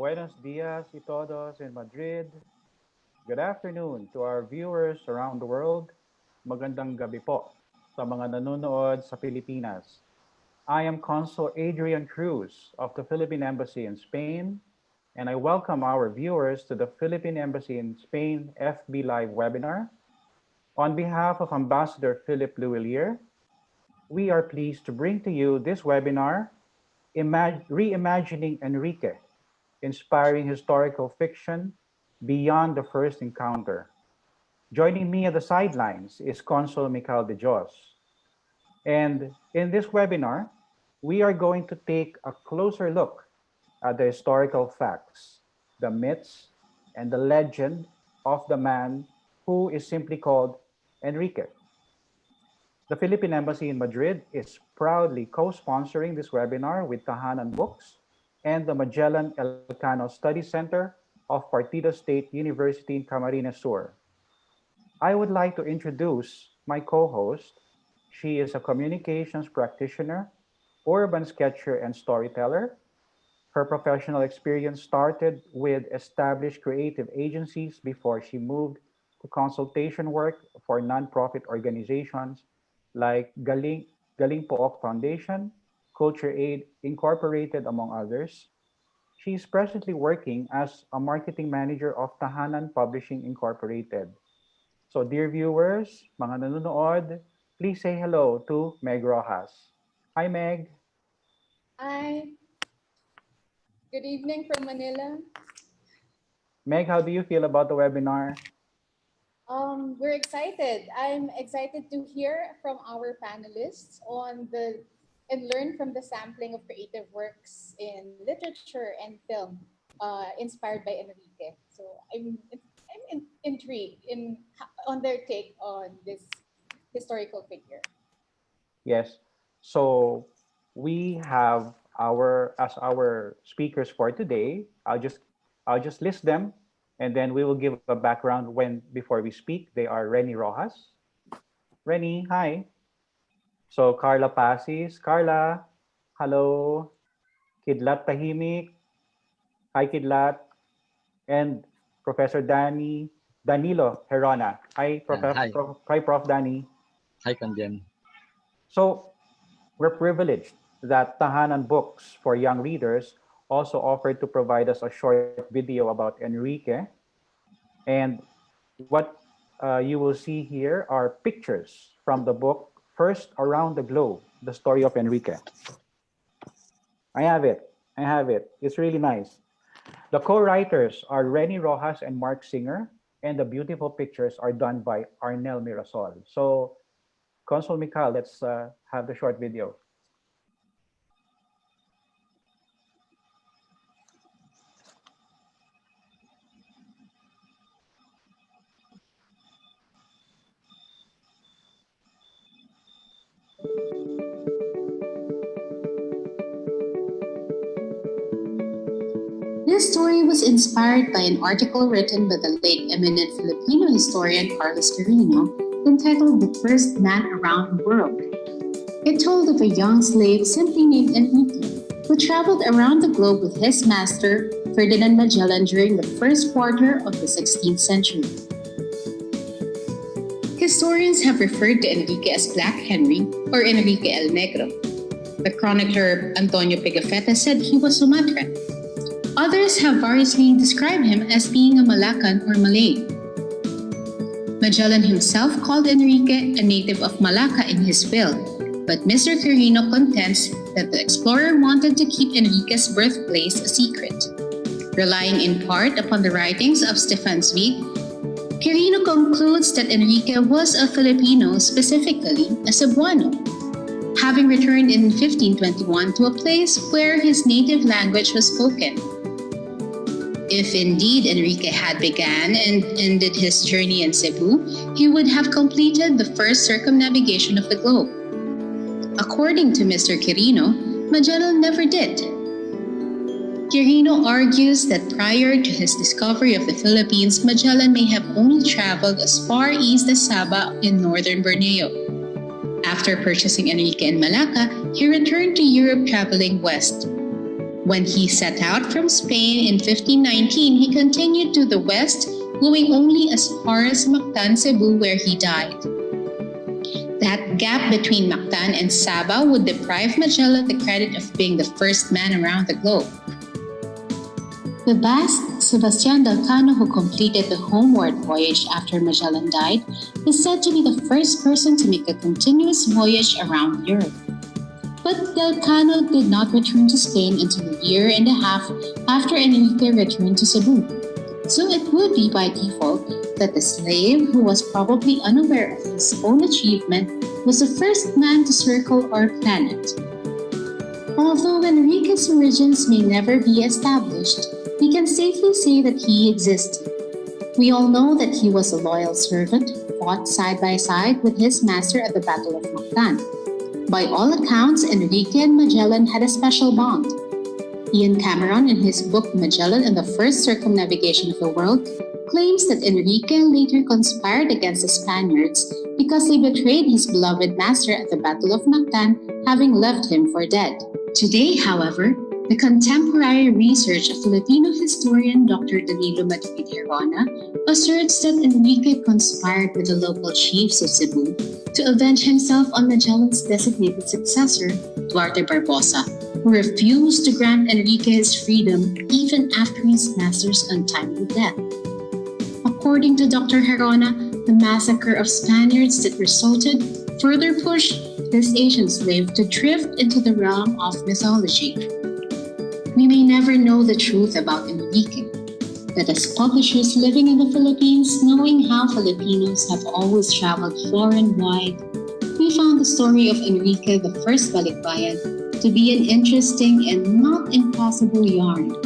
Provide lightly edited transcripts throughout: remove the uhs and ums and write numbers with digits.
Buenos dias y todos in Madrid. Good afternoon to our viewers around the world. Magandang gabi po sa mga nanonood sa Pilipinas. I am Consul Adrian Cruz of the Philippine Embassy in Spain, and I welcome our viewers to the Philippine Embassy in Spain FB Live webinar. On behalf of Ambassador Philip Luillier, we are pleased to bring to you this webinar, Reimagining Enrique, Inspiring Historical Fiction Beyond the First Encounter. Joining me at the sidelines is Consul Michael de Jos. And in this webinar, we are going to take a closer look at the historical facts, the myths, and the legend of the man who is simply called Enrique. The Philippine Embassy in Madrid is proudly co-sponsoring this webinar with Tahanan Books and the Magellan Elcano Study Center of Partido State University in Camarines Sur. I would like to introduce my co-host. She is a communications practitioner, urban sketcher, and storyteller. Her professional experience started with established creative agencies before she moved to consultation work for nonprofit organizations like Galing Pook Foundation, Culture Aid Incorporated, among others. She is presently working as a marketing manager of Tahanan Publishing Incorporated. So dear viewers, mga nanonood, please say hello to Meg Rojas. Hi, Meg. Hi. Good evening from Manila. Meg, how do you feel about the webinar? We're excited. I'm excited to hear from our panelists and learn from the sampling of creative works in literature and film inspired by Enrique. So I'm intrigued on their take on this historical figure. Yes. So we have as our speakers for today. I'll just list them, and then we will give a background before we speak. They are Renny Rojas. Renny, hi. So Carla Pasis. Carla, hello. Kidlat Tahimik. Hi, Kidlat. And Professor Danilo Herona. Hi, Prof. Danny. Hi, Kandian. So we're privileged that Tahanan Books for Young Readers also offered to provide us a short video about Enrique. And what you will see here are pictures from the book, First Around the Globe, The Story of Enrique. I have it. It's really nice. The co-writers are Renny Rojas and Mark Singer, and the beautiful pictures are done by Arnel Mirasol. So, Consul Michael, let's have the short video. This story was inspired by an article written by the late eminent Filipino historian Carlos Quirino entitled The First Man Around the World. It told of a young slave simply named Enrique, who traveled around the globe with his master, Ferdinand Magellan, during the first quarter of the 16th century. Historians have referred to Enrique as Black Henry or Enrique el Negro. The chronicler Antonio Pigafetta said he was Sumatran. Others have variously described him as being a Malacan or Malay. Magellan himself called Enrique a native of Malacca in his will, but Mr. Quirino contends that the explorer wanted to keep Enrique's birthplace a secret. Relying in part upon the writings of Stefan Zweig, Quirino concludes that Enrique was a Filipino, specifically a Cebuano, having returned in 1521 to a place where his native language was spoken. If indeed Enrique had began and ended his journey in Cebu, he would have completed the first circumnavigation of the globe. According to Mr. Quirino, Magellan never did. Quirino argues that prior to his discovery of the Philippines, Magellan may have only traveled as far east as Sabah in northern Borneo. After purchasing Enrique in Malacca, he returned to Europe traveling west. When he set out from Spain in 1519, he continued to the west, going only as far as Mactan, Cebu, where he died. That gap between Mactan and Sabah would deprive Magellan the credit of being the first man around the globe. The Basque Sebastián del Cano, who completed the homeward voyage after Magellan died, is said to be the first person to make a continuous voyage around Europe. But Del Cano did not return to Spain until a year and a half after Enrique returned to Cebu. So it would be by default that the slave, who was probably unaware of his own achievement, was the first man to circle our planet. Although Enrique's origins may never be established, we can safely say that he existed. We all know that he was a loyal servant, fought side by side with his master at the Battle of Mactan. By all accounts, Enrique and Magellan had a special bond. Ian Cameron, in his book Magellan and the First Circumnavigation of the World, claims that Enrique later conspired against the Spaniards because they betrayed his beloved master at the Battle of Mactan, having left him for dead. Today, however, the contemporary research of Filipino historian Dr. Danilo Madrid-Herona asserts that Enrique conspired with the local chiefs of Cebu to avenge himself on Magellan's designated successor, Duarte Barbosa, who refused to grant Enrique his freedom even after his master's untimely death. According to Dr. Herona, the massacre of Spaniards that resulted further pushed this Asian slave to drift into the realm of mythology. We may never know the truth about Enrique, but as publishers living in the Philippines, knowing how Filipinos have always traveled far and wide, we found the story of Enrique the First Balikbayan to be an interesting and not impossible yarn.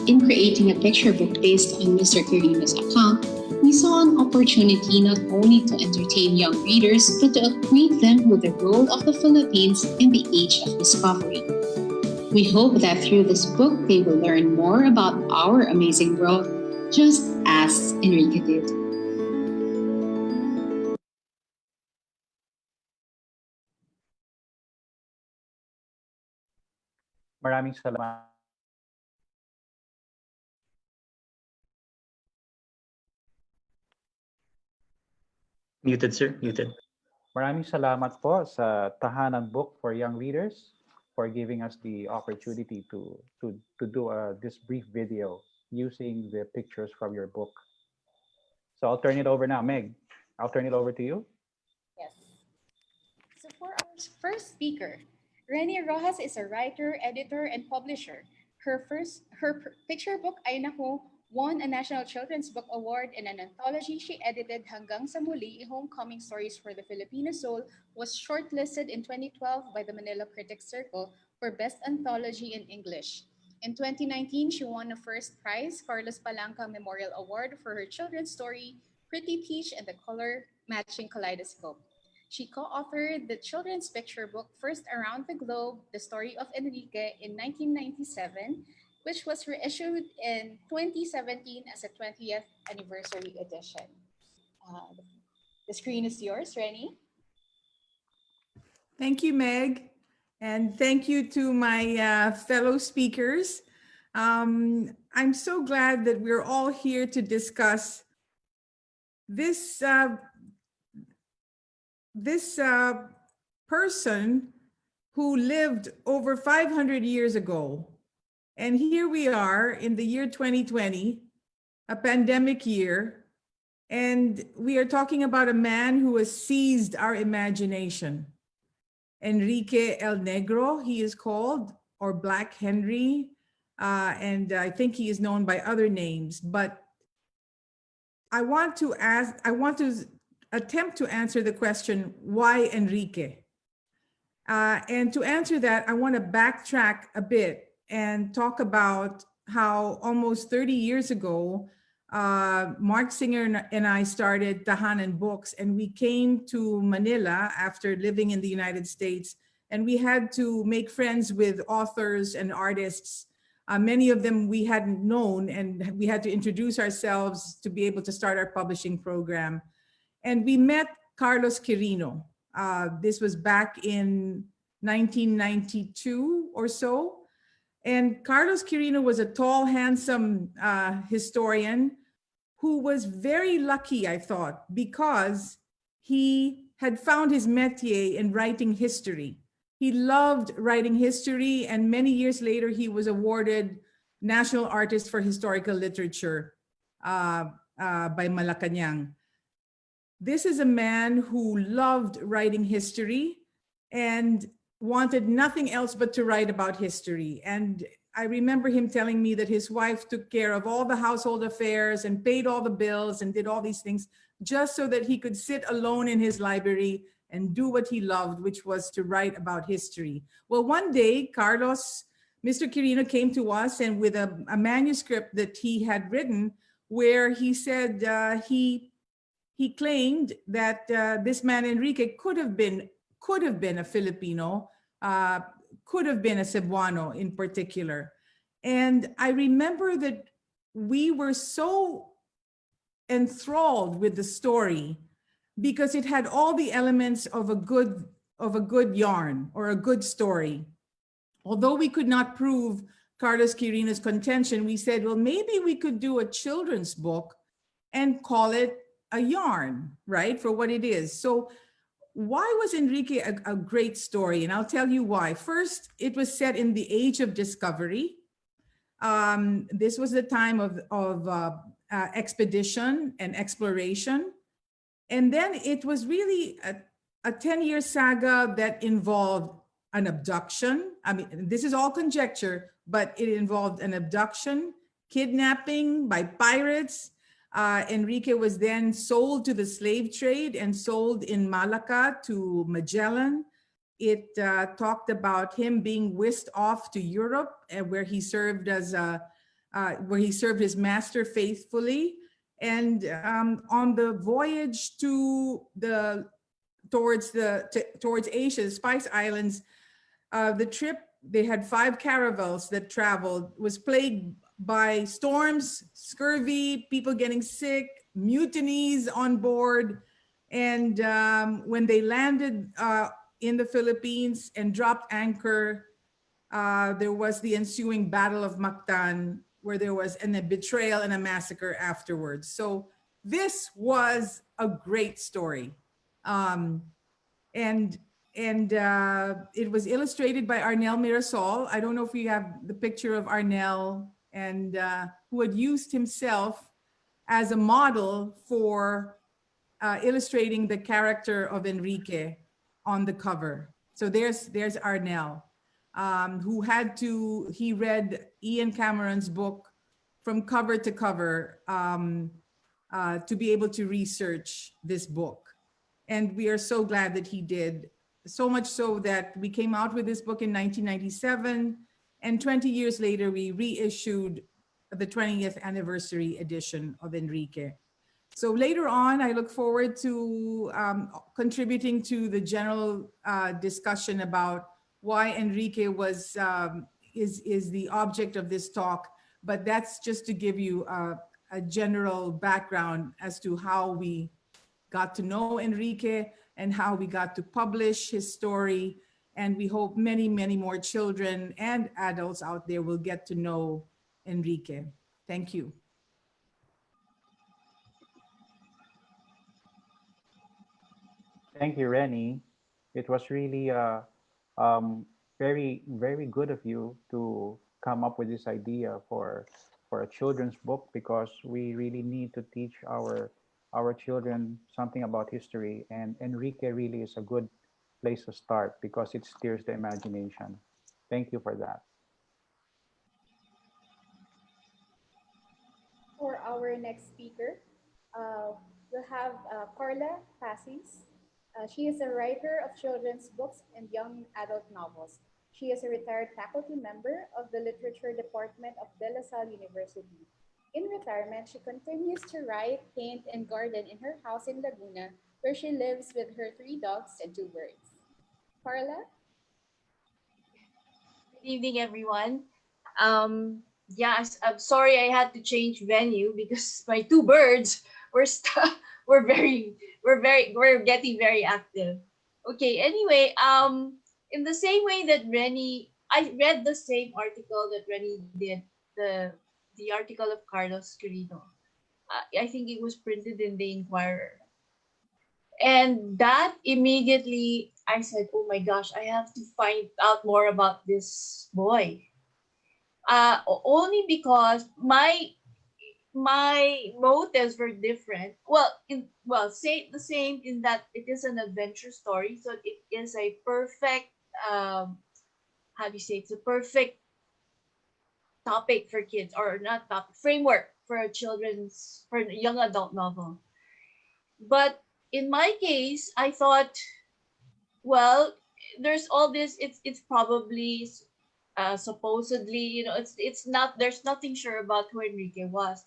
In creating a picture book based on Mr. Quirino's account, we saw an opportunity not only to entertain young readers, but to acquaint them with the role of the Philippines in the Age of Discovery. We hope that through this book, they will learn more about our amazing world, just as Enrique did. Maraming salamat. Muted, sir. Muted. Maraming salamat po sa Tahanan Book for Young Readers for giving us the opportunity to do this brief video using the pictures from your book. So I'll turn it over now. Meg, I'll turn it over to you. Yes. So for our first speaker, Renny Rojas is a writer, editor, and publisher. Her picture book, Ay Naku, won a National Children's Book Award, and an anthology she edited, Hanggang sa Muli, Homecoming Stories for the Filipino Soul, was shortlisted in 2012 by the Manila Critics Circle for Best Anthology in English. In 2019, she won the first prize, Carlos Palanca Memorial Award, for her children's story, Pretty Peach and the Color Matching Kaleidoscope. She co-authored the children's picture book First Around the Globe, The Story of Enrique in 1997, which was reissued in 2017 as a 20th anniversary edition. The screen is yours, Renny. Thank you, Meg. And thank you to my fellow speakers. I'm so glad that we're all here to discuss this person who lived over 500 years ago. And here we are in the year 2020, a pandemic year, and we are talking about a man who has seized our imagination. Enrique El Negro, he is called, or Black Henry, and I think he is known by other names. But I want to attempt to answer the question, why Enrique? And to answer that, I want to backtrack a bit and talk about how almost 30 years ago, Mark Singer and I started Tahanan Books, and we came to Manila after living in the United States, and we had to make friends with authors and artists. Many of them we hadn't known, and we had to introduce ourselves to be able to start our publishing program. And we met Carlos Quirino. This was back in 1992 or so. And Carlos Quirino was a tall, handsome historian who was very lucky, I thought, because he had found his métier in writing history. He loved writing history, and many years later, he was awarded National Artist for Historical Literature by Malacanang. This is a man who loved writing history and wanted nothing else but to write about history. And I remember him telling me that his wife took care of all the household affairs and paid all the bills and did all these things just so that he could sit alone in his library and do what he loved, which was to write about history. Well, one day, Mr. Quirino came to us and with a manuscript that he had written where he said he claimed that this man Enrique could have been a Filipino, could have been a Cebuano in particular. And I remember that we were so enthralled with the story because it had all the elements of a good yarn or a good story. Although we could not prove Carlos Quirino's contention, we said, well, maybe we could do a children's book and call it a yarn, right, for what it is. So why was Enrique a great story? And I'll tell you why. First, it was set in the age of discovery. This was the time of expedition and exploration. And then it was really a 10-year saga that involved an abduction. I mean, this is all conjecture, but it involved an abduction, kidnapping by pirates. Enrique was then sold to the slave trade and sold in Malacca to Magellan. It talked about him being whisked off to Europe, where he served his master faithfully. And on the voyage towards Asia, the Spice Islands, the trip, they had 5 caravels that traveled, was plagued by storms, scurvy, people getting sick, mutinies on board. And when they landed in the Philippines and dropped anchor, there was the ensuing Battle of Mactan, where there was a betrayal and a massacre afterwards. So this was a great story. And it was illustrated by Arnel Mirasol. I don't know if you have the picture of Arnel, and who had used himself as a model for illustrating the character of Enrique on the cover. So there's Arnel, he read Ian Cameron's book from cover to cover to be able to research this book. And we are so glad that he did, so much so that we came out with this book in 1997. And 20 years later, we reissued the 20th anniversary edition of Enrique. So later on, I look forward to contributing to the general discussion about why Enrique is the object of this talk. But that's just to give you a general background as to how we got to know Enrique and how we got to publish his story. And we hope many, many more children and adults out there will get to know Enrique. Thank you. Thank you, Rennie. It was really very, very good of you to come up with this idea for a children's book, because we really need to teach our children something about history. And Enrique really is a good place to start because it stirs the imagination. Thank you for that. For our next speaker, we'll have Carla Pasis. She is a writer of children's books and young adult novels. She is a retired faculty member of the Literature Department of De La Salle University. In retirement, she continues to write, paint, and garden in her house in Laguna, where she lives with her 3 dogs and 2 birds. Carla? Good evening, everyone. I'm sorry I had to change venue because my 2 birds were stuck. We're getting very active. Okay. Anyway, in the same way that Rennie, I read the same article that Rennie did, the article of Carlos Quirino. I think it was printed in the Inquirer. And that immediately I said, oh my gosh, I have to find out more about this boy. Only because my motives were different. Say the same in that it is an adventure story, so it is a perfect how do you say, it's a perfect topic for kids, or not topic, framework for a young adult novel. But in my case, I thought, well, there's all this. It's probably supposedly, it's not. There's nothing sure about who Enrique was,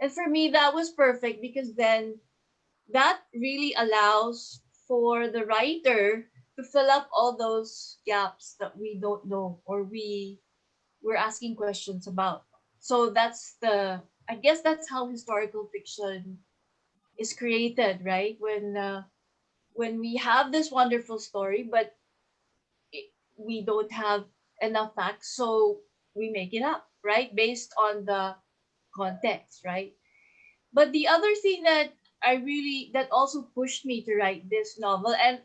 and for me that was perfect, because then that really allows for the writer to fill up all those gaps that we don't know, or we're asking questions about. So I guess that's how historical fiction is created, right? When we have this wonderful story, but we don't have enough facts, so we make it up, right? Based on the context, right? But the other thing that also pushed me to write this novel, and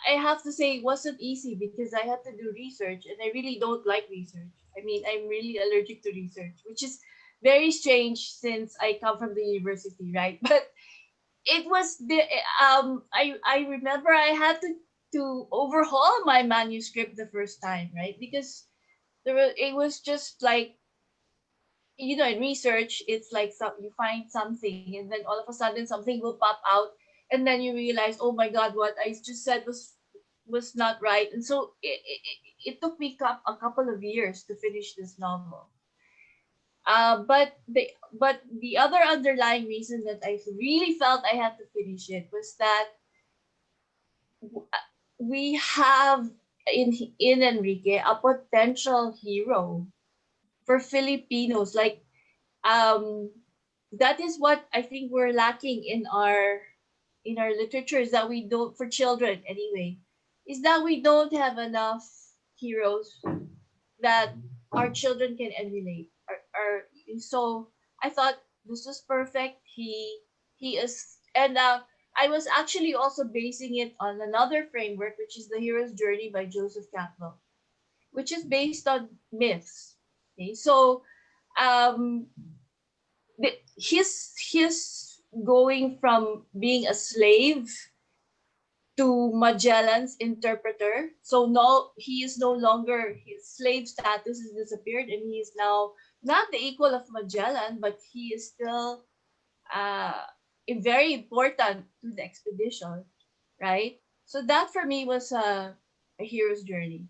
I have to say it wasn't easy, because I had to do research, and I really don't like research. I mean, I'm really allergic to research, which is very strange since I come from the university, right? But it was I remember I had to overhaul my manuscript the first time, right? Because it was just like, in research, it's like you find something, and then all of a sudden something will pop out, and then you realize, oh my god, what I just said was not right. And so it took me a couple of years to finish this novel. But the other underlying reason that I really felt I had to finish it was that we have in Enrique a potential hero for Filipinos. Like, that is what I think we're lacking in our literature, is that we don't, for children anyway, is that we don't have enough heroes that our children can emulate. So I thought this was perfect. He is, and I was actually also basing it on another framework, which is The Hero's Journey by Joseph Campbell, which is based on myths. Okay, so um, his going from being a slave to Magellan's interpreter. So no, he is no longer, his slave status has disappeared, and he is now not the equal of Magellan, but he is still very important to the expedition, right? So that for me was a hero's journey.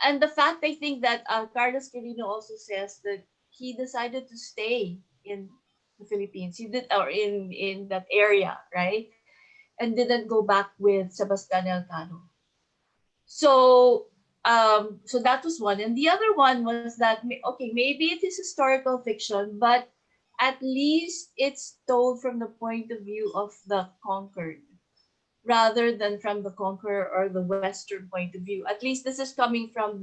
And the fact, I think, that Carlos Quirino also says that he decided to stay in the Philippines. He did, or in that area, right? And didn't go back with Sebastian Elcano. So so that was one. And the other one was that, okay, maybe it is historical fiction, but at least it's told from the point of view of the conquered, rather than from the conqueror or the Western point of view. At least this is coming from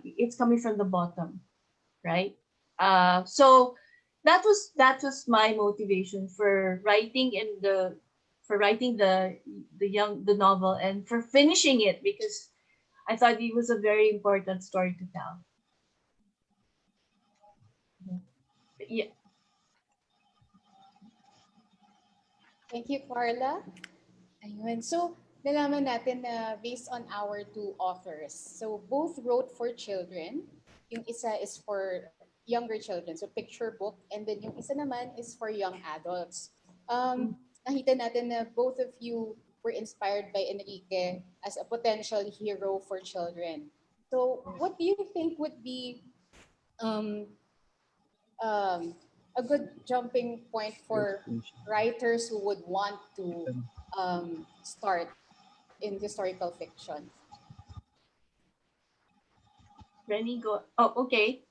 it's coming from the bottom, right? So that was my motivation for writing the novel, and for finishing it, because I thought it was a very important story to tell. Yeah. Thank you, Carla. Ayun. So, nalaman natin na based on our two authors. So, both wrote for children. Yung isa is for younger children, so picture book. And then yung isa naman is for young adults. Nakita natin na both of you were inspired by Enrique as a potential hero for children. So, what do you think would be um, a good jumping point for writers who would want to start in historical fiction? Rennie, go. Oh, okay.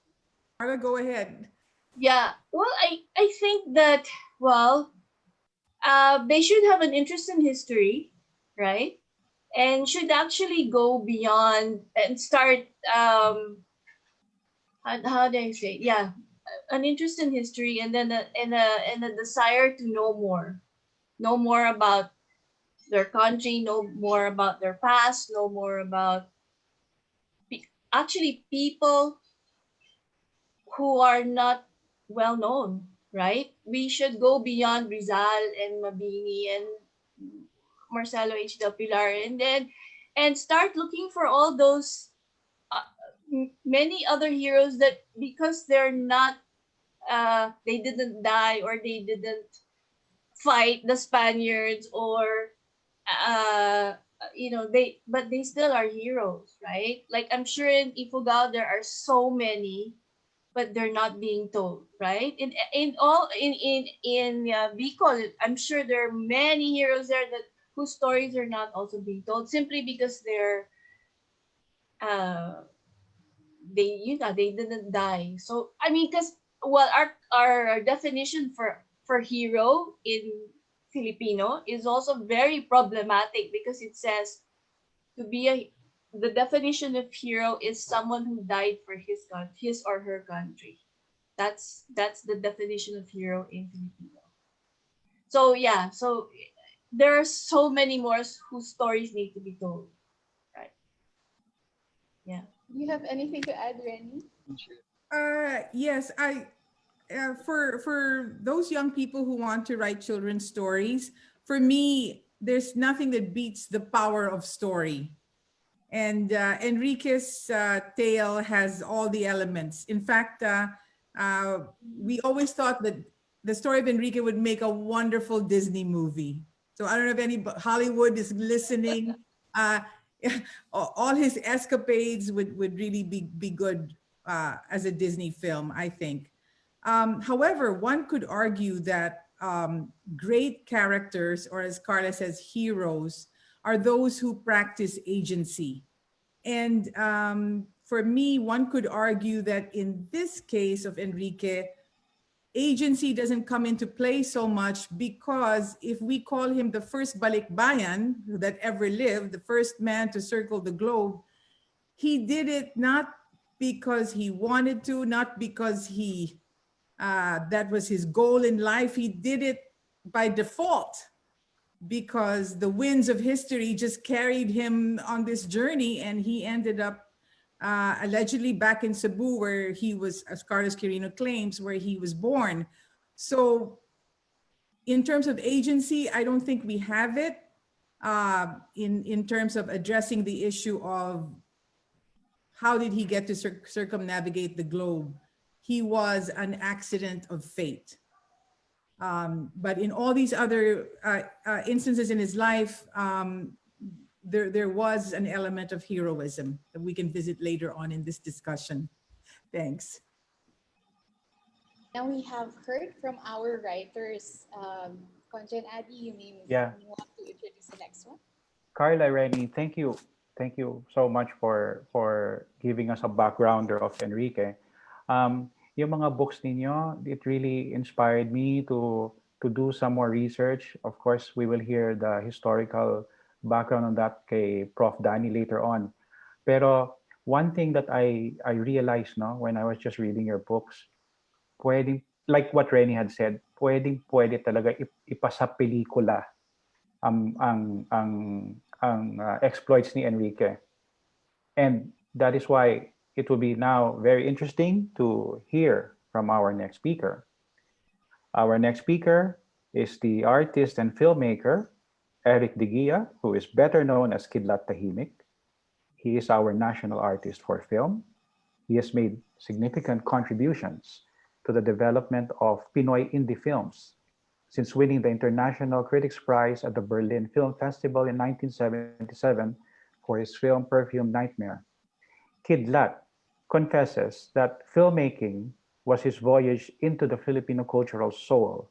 Carla, go ahead. Yeah. Well, I think that, they should have an interest in history, right? And should actually go beyond and start how do I say? Yeah, an interest in history, and then a desire to know more about their country, know more about their past, know more about actually people who are not well known, right? We should go beyond Rizal and Mabini and Marcelo H. Del Pilar, and start looking for all those uh, many other heroes that because they're not they didn't die or they didn't fight the Spaniards or they still are heroes, right? Like I'm sure in Ifugao there are so many, but they're not being told, right? In Bicol, I'm sure there are many heroes there that whose stories are not also being told simply because uh they didn't die. So I mean, because well, our definition for hero in Filipino is also very problematic because it says to be a the definition of hero is someone who died for his or her country. That's the definition of hero in Filipino. So yeah, so there are so many more whose stories need to be told, right? Yeah. Do you have anything to add, Rennie? Yes, for those young people who want to write children's stories, for me, there's nothing that beats the power of story. And Enrique's tale has all the elements. In fact, we always thought that the story of Enrique would make a wonderful Disney movie. So I don't know if any Hollywood is listening. Uh, all his escapades would really be good as a Disney film, I think. However, one could argue that great characters, or as Carla says, heroes, are those who practice agency. And for me, one could argue that in this case of Enrique, agency doesn't come into play so much because if we call him the first balikbayan that ever lived, the first man to circle the globe, he did it not because he wanted to, not because that was his goal in life. He did it by default because the winds of history just carried him on this journey, and he ended up allegedly back in Cebu, where he was, as Carlos Quirino claims, where he was born. So in terms of agency, I don't think we have it in terms of addressing the issue of how did he get to circumnavigate the globe. He was an accident of fate. But in all these other instances in his life, there was an element of heroism that we can visit later on in this discussion. Thanks. Now we have heard from our writers. Conjen, Adi, you may Yeah. want to introduce the next one. Carla, Rennie, thank you. Thank you so much for giving us a backgrounder of Enrique. Yung mga books ninyo, it really inspired me to do some more research. Of course, we will hear the historical background on that kay Prof. Danny later on. Pero one thing that I realized when I was just reading your books, pwedeng, like what Rennie had said, pwede talaga ipasa pelikula ang exploits ni Enrique. And that is why it will be now very interesting to hear from our next speaker. Our next speaker is the artist and filmmaker, Eric Digia, who is better known as Kidlat Tahimik. He is our national artist for film. He has made significant contributions to the development of Pinoy indie films, since winning the International Critics Prize at the Berlin Film Festival in 1977 for his film Perfume Nightmare. Kidlat confesses that filmmaking was his voyage into the Filipino cultural soul.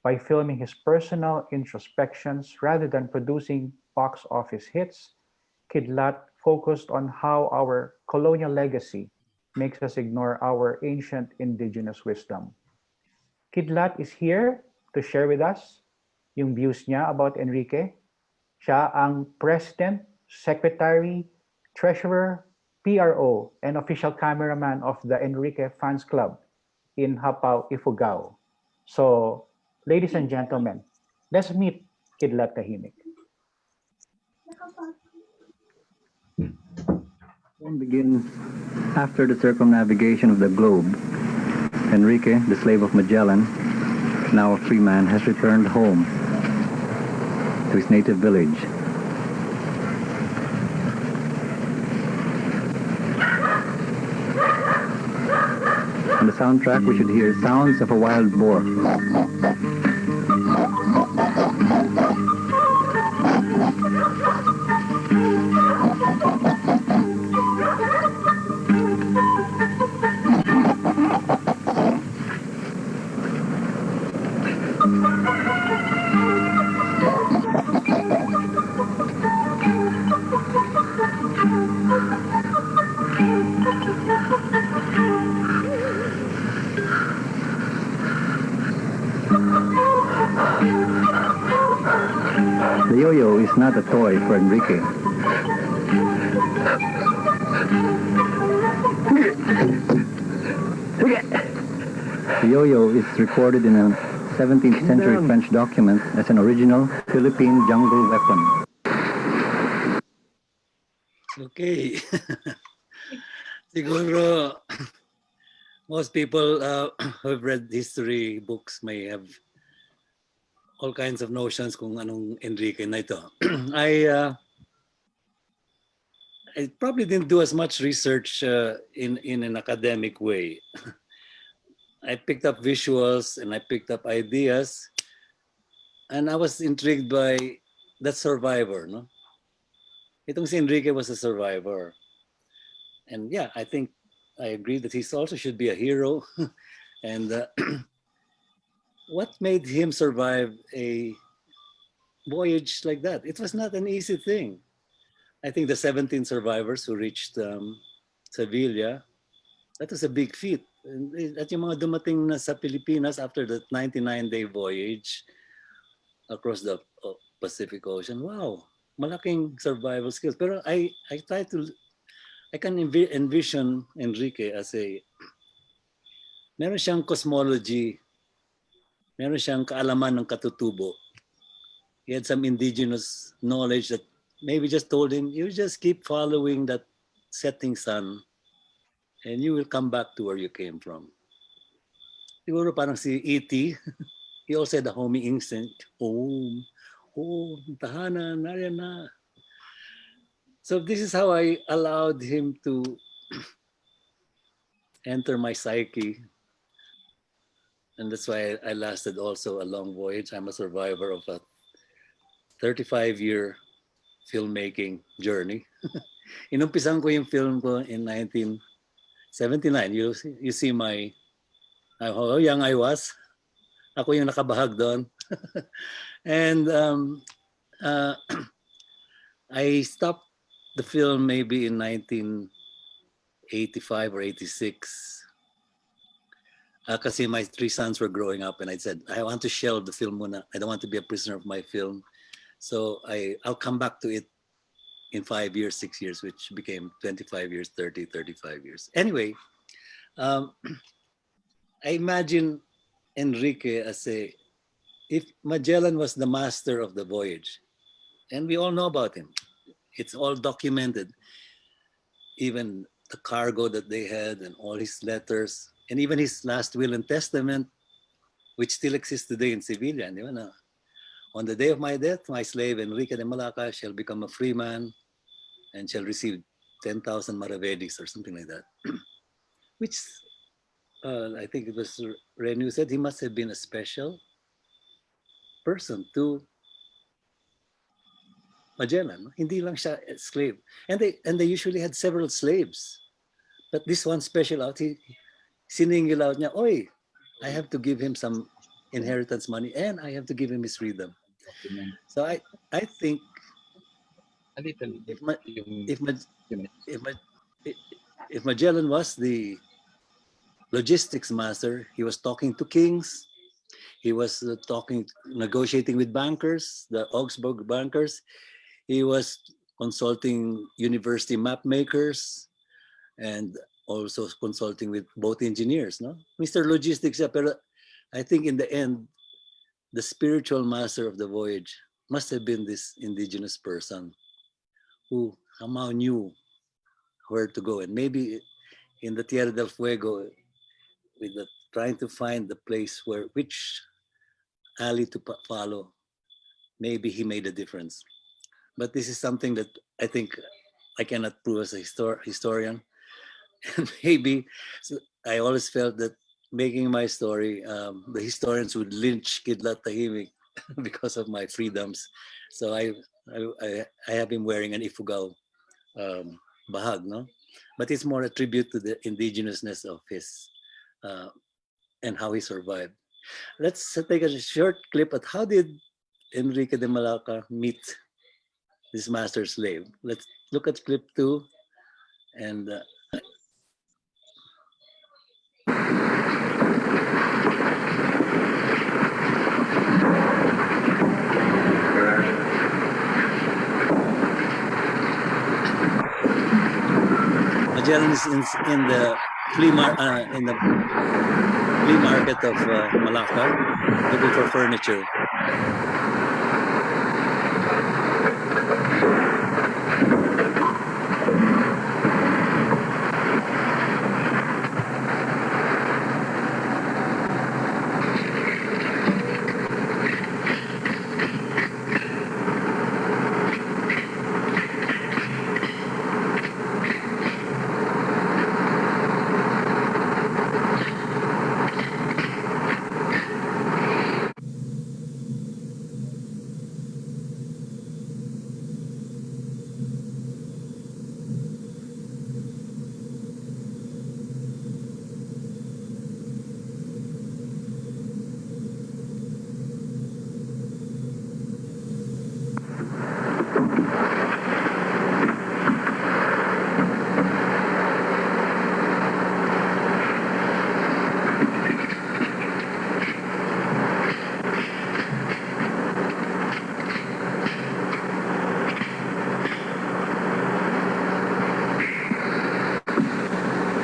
By filming his personal introspections rather than producing box office hits, Kidlat focused on how our colonial legacy makes us ignore our ancient indigenous wisdom. Kidlat is here to share with us yung views niya about Enrique. Siya ang President, Secretary, Treasurer, PRO, and official cameraman of the Enrique Fans Club in Hapao, Ifugao. So, ladies and gentlemen, let's meet Kidlat Tahimik. Film begins after the circumnavigation of the globe. Enrique, the slave of Magellan, now a free man, has returned home to his native village. On the soundtrack, we should hear sounds of a wild boar. The yo-yo is not a toy for Enrique. The yo-yo is recorded in a 17th century French document as an original Philippine jungle weapon. Okay. Siguro, most people who have read history books may have all kinds of notions kung anong Enrique na ito. I probably didn't do as much research in an academic way. I picked up visuals and I picked up ideas, and I was intrigued by that survivor. No? Itong si Enrique was a survivor. And yeah, I think I agree that he also should be a hero. And what made him survive a voyage like that? It was not an easy thing. I think the 17 survivors who reached Sevilla, that was a big feat. At yung mga dumating na sa Pilipinas after that 99-day voyage across the Pacific Ocean, wow, malaking survival skills. Pero I can envision Enrique as meron siyang cosmology, meron siyang kaalaman ng katutubo. He had some indigenous knowledge that maybe just told him, you just keep following that setting sun and you will come back to where you came from. Siguro parang si E.T., he also had a homing instinct. Home, tahanan, nariyan na. So this is how I allowed him to enter my psyche. And that's why I lasted also a long voyage. I'm a survivor of a 35-year filmmaking journey. Inumpisan ko yung film ko in 1979. You see how young I was. Ako yung nakabahag doon. And I stopped the film maybe in 1985 or 86. Kasi my 3 sons were growing up and I said, I want to shelve the film muna. I don't want to be a prisoner of my film. So I'll come back to it in 5 years, 6 years, which became 25 years, 30, 35 years. Anyway, I imagine Enrique as if Magellan was the master of the voyage, and we all know about him. It's all documented, even the cargo that they had and all his letters, and even his last will and testament, which still exists today in Sevilla. On the day of my death, my slave Enrique de Malacca shall become a free man and shall receive 10,000 maravedis or something like that. Which I think it was Renu said, he must have been a special person to Magellan. Hindi lang siya a slave. And they usually had several slaves. But this one special out, he siningil out niya, oy, I have to give him some inheritance money and I have to give him his freedom. So I think if Magellan was the logistics master, he was talking to kings, He was negotiating with bankers, the Augsburg bankers. He was consulting university map makers and also consulting with boat engineers. No, Mr. Logistics, siya, pero I think in the end, the spiritual master of the voyage must have been this indigenous person who somehow knew where to go. And maybe in the Tierra del Fuego, with trying to find the place which alley to follow, maybe he made a difference. But this is something that I think I cannot prove as a historian. And maybe I always felt that making my story, the historians would lynch Kidlat Tahimik because of my freedoms. So I have him wearing an Ifugao bahag, no? But it's more a tribute to the indigenousness of his and how he survived. Let's take a short clip at how did Enrique de Malacca meet this master slave. Let's look at clip 2 and Magellan is in the flea market of Malacca looking for furniture.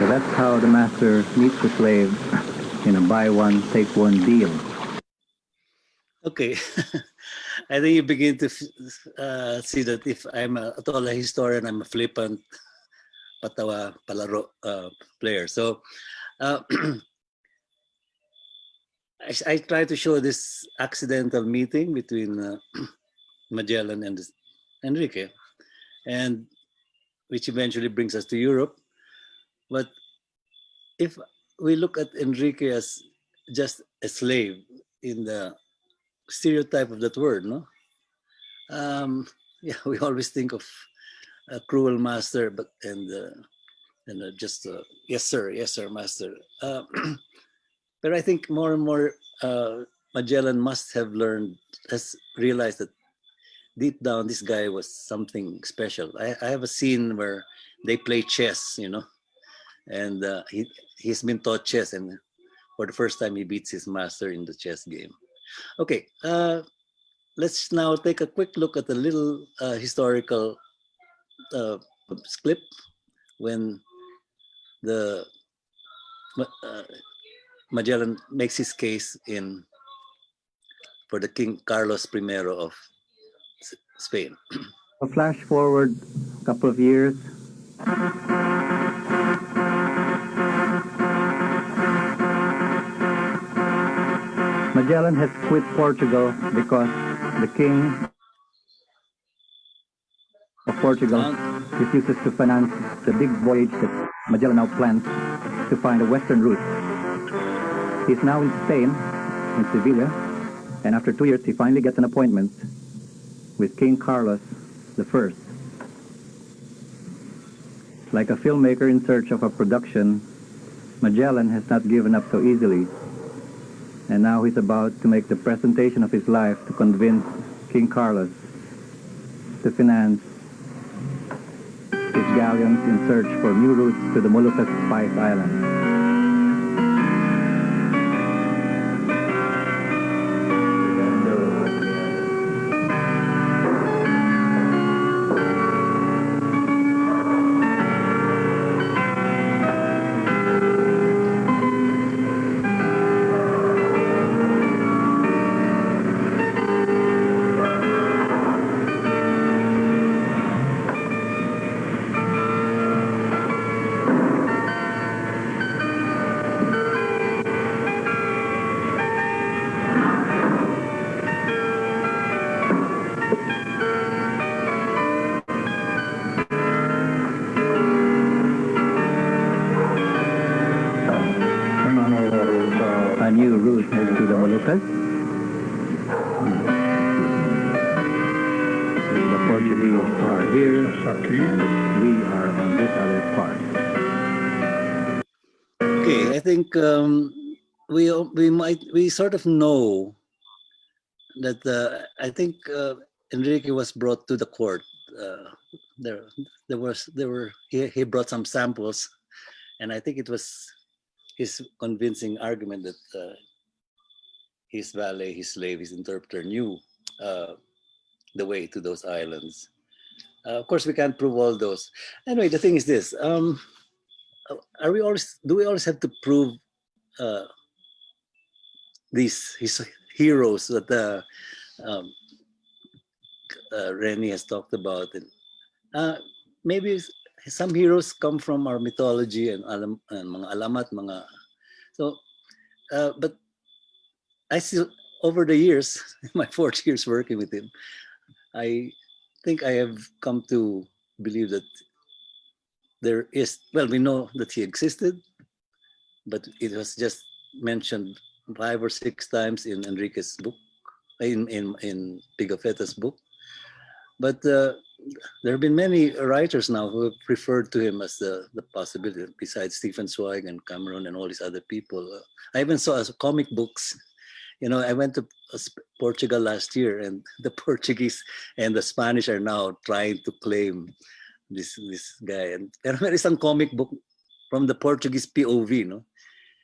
So that's how the master meets the slave in a buy one, take one deal. Okay, I think you begin to see that if I'm at all a historian, I'm a flippant patawa palaro player. So I try to show this accidental meeting between Magellan and Enrique, and which eventually brings us to Europe. But if we look at Enrique as just a slave in the stereotype of that word, no? Yeah, we always think of a cruel master, but just yes sir, master. But I think more and more Magellan must have has realized that deep down this guy was something special. I have a scene where they play chess, you know, and he's been taught chess, and for the first time he beats his master in the chess game. Okay, let's now take a quick look at a little historical clip when the Magellan makes his case for the King Carlos I of Spain. A flash forward a couple of years. Magellan has quit Portugal because the king of Portugal refuses to finance the big voyage that Magellan now plans to find a western route. He's now in Spain, in Sevilla, and after 2 years he finally gets an appointment with King Carlos I. Like a filmmaker in search of a production, Magellan has not given up so easily. And now he's about to make the presentation of his life to convince King Carlos to finance his galleons in search for new routes to the Moluccas Spice Islands. Portuguese are here, and we are on this other part. Okay, I think we sort of know that I think Enrique was brought to the court. He brought some samples, and I think it was his convincing argument that his valet, his slave, his interpreter knew the way to those islands. Of course, we can't prove all those. Anyway, the thing is this: do we always have to prove these his heroes that Rennie has talked about? And maybe some heroes come from our mythology and mga alamat, mga so. But I still, over the years, my 40 years working with him, I think I have come to believe that there is, well, we know that he existed, but it was just mentioned 5 or 6 times in Enrique's book, in Pigafetta's book. But there have been many writers now who have referred to him as the possibility, besides Stephen Zweig and Cameron and all these other people. I even saw comic books. You know, I went to Portugal last year, and the Portuguese and the Spanish are now trying to claim this guy. And there is some comic book from the Portuguese POV, no?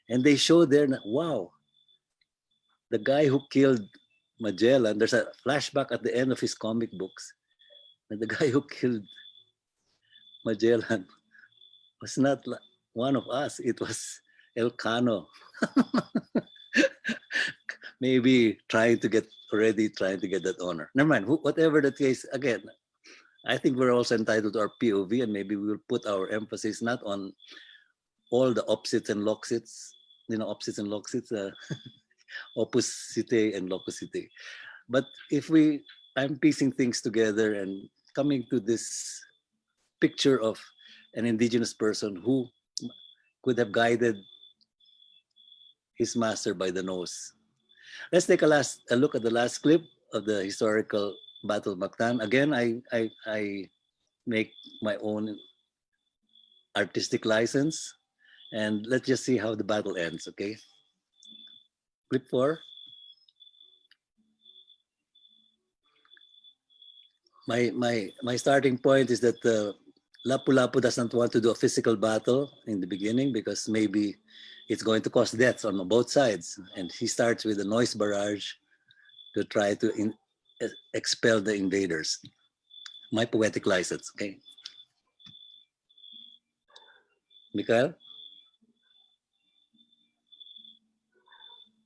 And they show there, wow, the guy who killed Magellan, there's a flashback at the end of his comic books. And the guy who killed Magellan was not one of us. It was Elcano. Maybe trying to get that honor. Never mind, whatever the case, again, I think we're also entitled to our POV, and maybe we will put our emphasis not on all the opposites and loxites, opposite and locusite. But if I'm piecing things together and coming to this picture of an indigenous person who could have guided his master by the nose. Let's take a look at the last clip of the historical Battle of Mactan. Again, I make my own artistic license, and let's just see how the battle ends, okay? Clip 4. My starting point is that Lapu-Lapu doesn't want to do a physical battle in the beginning because maybe it's going to cause deaths on both sides. And he starts with a noise barrage to try to expel the invaders. My poetic license, okay? Mikael?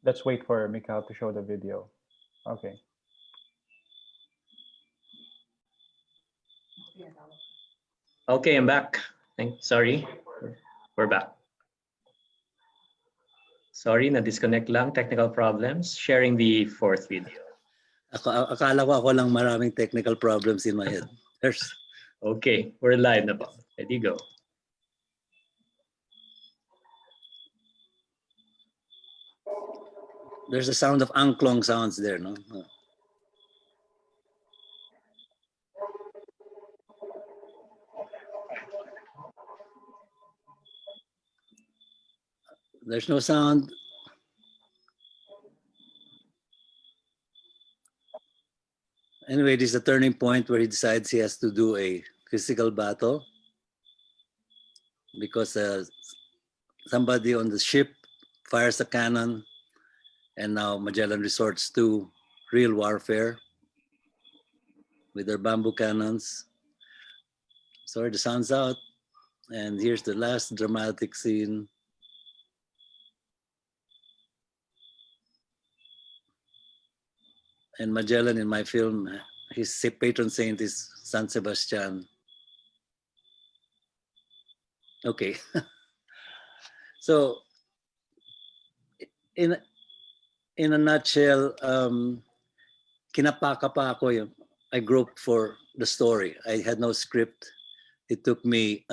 Let's wait for Mikael to show the video. Okay. Okay, I'm back. Sorry, we're back. Sorry, na-disconnect lang, technical problems. Sharing the 4th video. Akala ko ako lang maraming technical problems in my head. Okay, we're live na po. Ready, go. There's a sound of angklong sounds there, no? There's no sound. Anyway, this is a turning point where he decides he has to do a physical battle because somebody on the ship fires a cannon, and now Magellan resorts to real warfare with their bamboo cannons. Sorry, the sound's out. And here's the last dramatic scene. And Magellan in my film, his patron saint is San Sebastian. Okay. So in a nutshell, kinapaka pa ako yun. I groped for the story. I had no script. It took me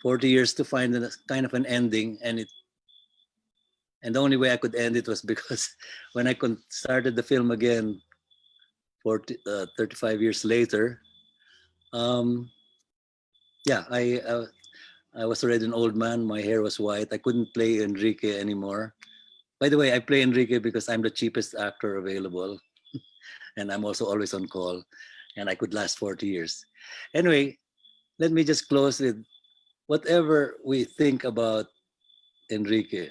40 years to find a kind of an ending, and the only way I could end it was because when I started the film again 35 years later. Yeah, I was already an old man. My hair was white. I couldn't play Enrique anymore. By the way, I play Enrique because I'm the cheapest actor available, and I'm also always on call, and I could last 40 years. Anyway, let me just close with whatever we think about Enrique.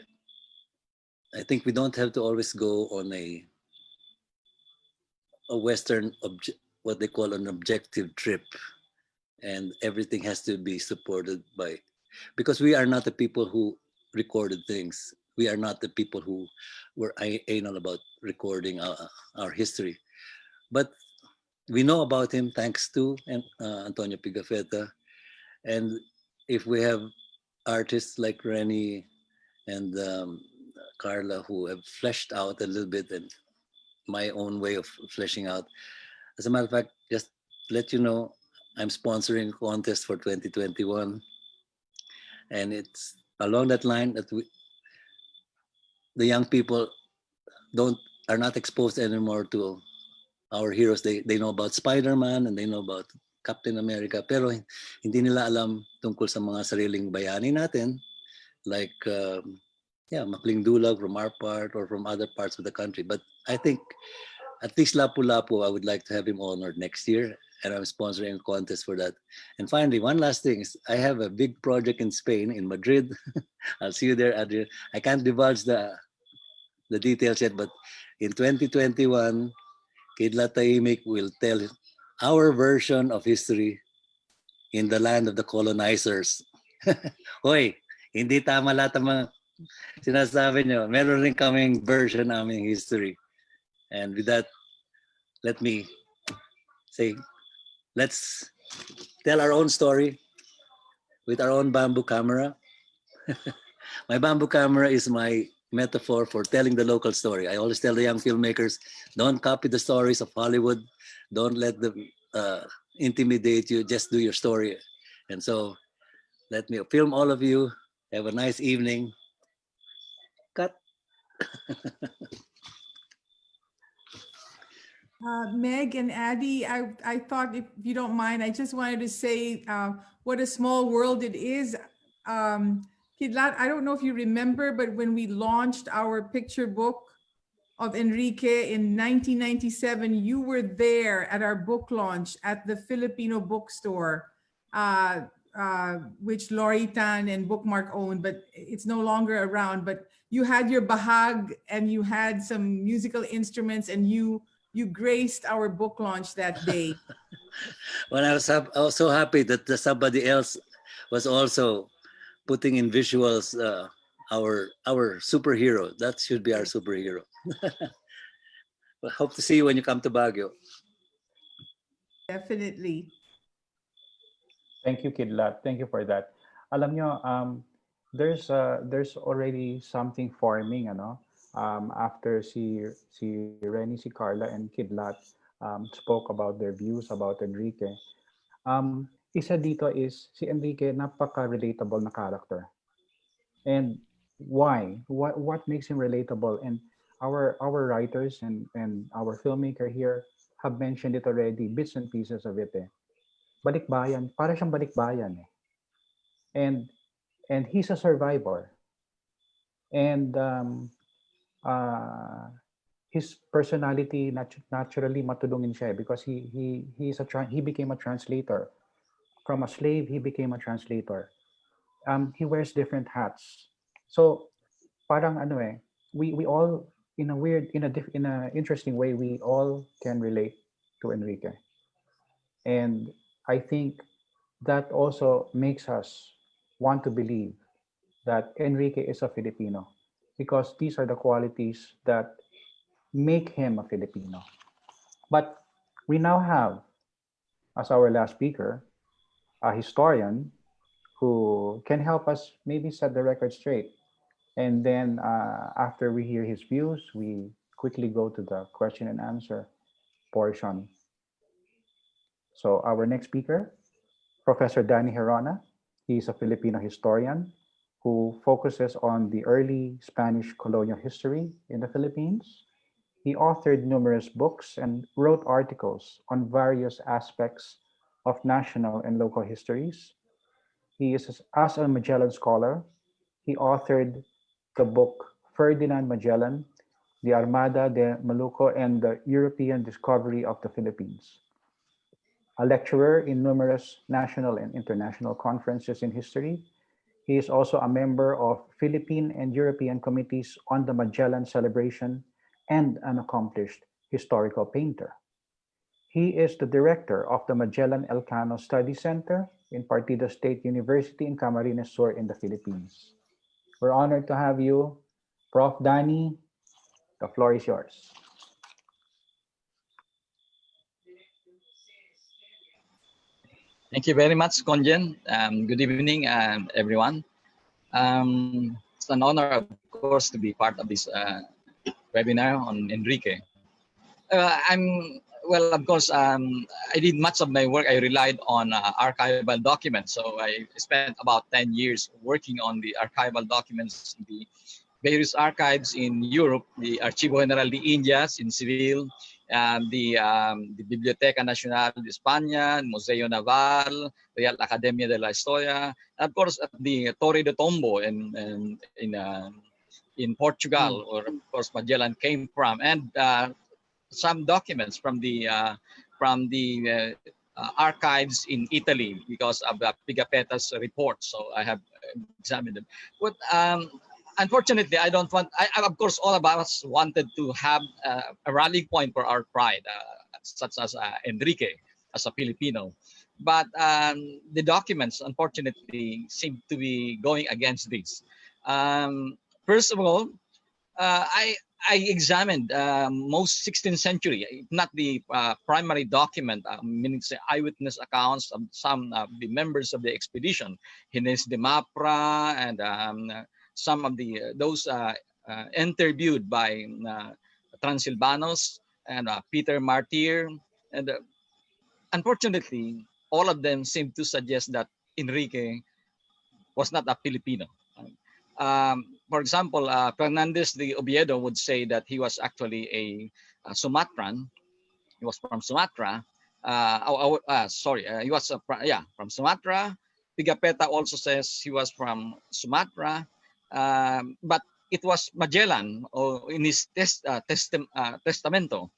I think we don't have to always go on a Western, what they call an objective trip, and everything has to be supported by, because we are not the people who recorded things. We are not the people who were anal about recording our history. But we know about him thanks to Antonio Pigafetta. And if we have artists like Rennie and Carla who have fleshed out a little bit, and my own way of fleshing out. As a matter of fact, just let you know, I'm sponsoring a contest for 2021. And it's along that line that the young people are not exposed anymore to our heroes. They know about Spider-Man and they know about Captain America, pero hindi nila alam tungkol sa mga sariling bayani natin, like Makling Dulag from our part or from other parts of the country. But I think at least Lapu-Lapu, I would like to have him honored next year, and I'm sponsoring a contest for that. And finally, one last thing is I have a big project in Spain, in Madrid. I'll see you there, Adrian. I can't divulge the details yet, but in 2021, Kidlat Taimik will tell our version of history in the land of the colonizers. Hoy, hindi tama lahat ng mga sinasabi nyo. Meron rin kaming version naming history. And with that, let me say, let's tell our own story with our own bamboo camera. My bamboo camera is my metaphor for telling the local story. I always tell the young filmmakers, don't copy the stories of Hollywood. Don't let them intimidate you. Just do your story. And so let me film all of you. Have a nice evening. Cut. Meg and Addie, I thought, if you don't mind, I just wanted to say what a small world it is. Kidlat, I don't know if you remember, but when we launched our picture book of Enrique in 1997, you were there at our book launch at the Filipino bookstore, which Lori Tan and Bookmark owned, but it's no longer around. But you had your bahag and you had some musical instruments, and you graced our book launch that day. Well, I was so happy that somebody else was also putting in visuals our superhero. That should be our superhero. Well, hope to see you when you come to Baguio. Definitely. Thank you, Kidlat. Thank you for that. Alam nyo, there's already something forming, after si Rennie, si Carla, and Kidlat spoke about their views about Enrique. Isa dito is si Enrique, napaka-relatable na character. And why? What makes him relatable? And our writers and our filmmaker here have mentioned it already, bits and pieces of it. Balikbayan, para siyang balikbayan. And he's a survivor. And his personality naturally matulungin siya because he became a translator. From a slave, he became a translator. He wears different hats. So parang we all in a interesting way, we all can relate to Enrique. And I think that also makes us want to believe that Enrique is a Filipino, because these are the qualities that make him a Filipino. But we now have, as our last speaker, a historian who can help us maybe set the record straight. And then after we hear his views, we quickly go to the question and answer portion. So our next speaker, Professor Danny Herona. He's a Filipino historian who focuses on the early Spanish colonial history in the Philippines. He authored numerous books and wrote articles on various aspects of national and local histories. He is as a Magellan scholar. He authored the book Ferdinand Magellan, the Armada de Maluco, and the European Discovery of the Philippines. A lecturer in numerous national and international conferences in history, he is also a member of Philippine and European committees on the Magellan celebration and an accomplished historical painter. He is the director of the Magellan Elcano Study Center in Partido State University in Camarines Sur in the Philippines. We're honored to have you, Prof. Danny. The floor is yours. Thank you very much, Konjen. Good evening, everyone. It's an honor, of course, to be part of this webinar on Enrique. Well, of course, I did much of my work. I relied on archival documents. So I spent about 10 years working on the archival documents in the various archives in Europe, the Archivo General de Indias in Seville, the Biblioteca Nacional de España, Museo Naval, Real Academia de la Historia, and of course at the Torre de Tombo in Portugal, or of course Magellan came from, and some documents from the archives in Italy because of Pigafetta's report. So I have examined them. But unfortunately, I don't want. Of course, all of us wanted to have a rally point for our pride, such as Enrique as a Filipino. But the documents, unfortunately, seem to be going against this. First of all, I examined most 16th century, not the primary document, meaning say eyewitness accounts of some of the members of the expedition, Gines de Mapra, and some of those interviewed by Transilvanos and Peter Martyr, and unfortunately, all of them seem to suggest that Enrique was not a Filipino. For example, Fernandez de Oviedo would say that he was actually a Sumatran. He was from Sumatra. He was from Sumatra. Pigafetta also says he was from Sumatra, but it was Magellan, in his testamento.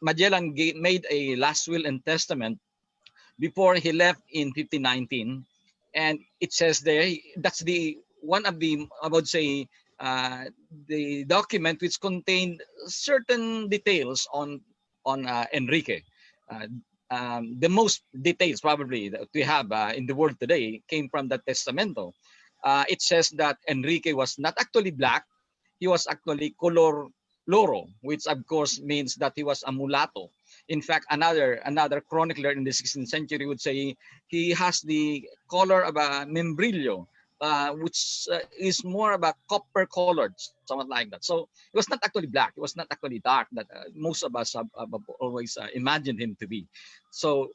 Magellan made a last will and testament before he left in 1519, and it says there that's the one of the, I would say, the document which contained certain details on Enrique. The most details probably that we have in the world today came from the Testamento. It says that Enrique was not actually black; he was actually color loro, which of course means that he was a mulatto. In fact, another chronicler in the 16th century would say he has the color of a membrillo, which is more of a copper colored, something like that. So it was not actually black. It was not actually dark that most of us have always imagined him to be. So,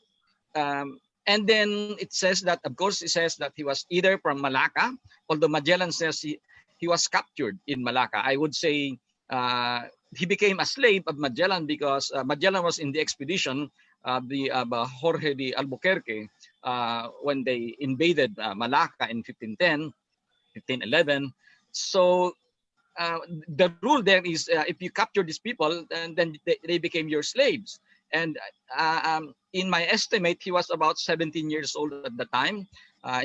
and then it says that, of course, it says that he was either from Malacca, although Magellan says he was captured in Malacca. I would say he became a slave of Magellan because Magellan was in the expedition of Jorge de Albuquerque when they invaded Malacca in 1510, 1511. So the rule there is if you capture these people, then they became your slaves. And in my estimate, he was about 17 years old at the time.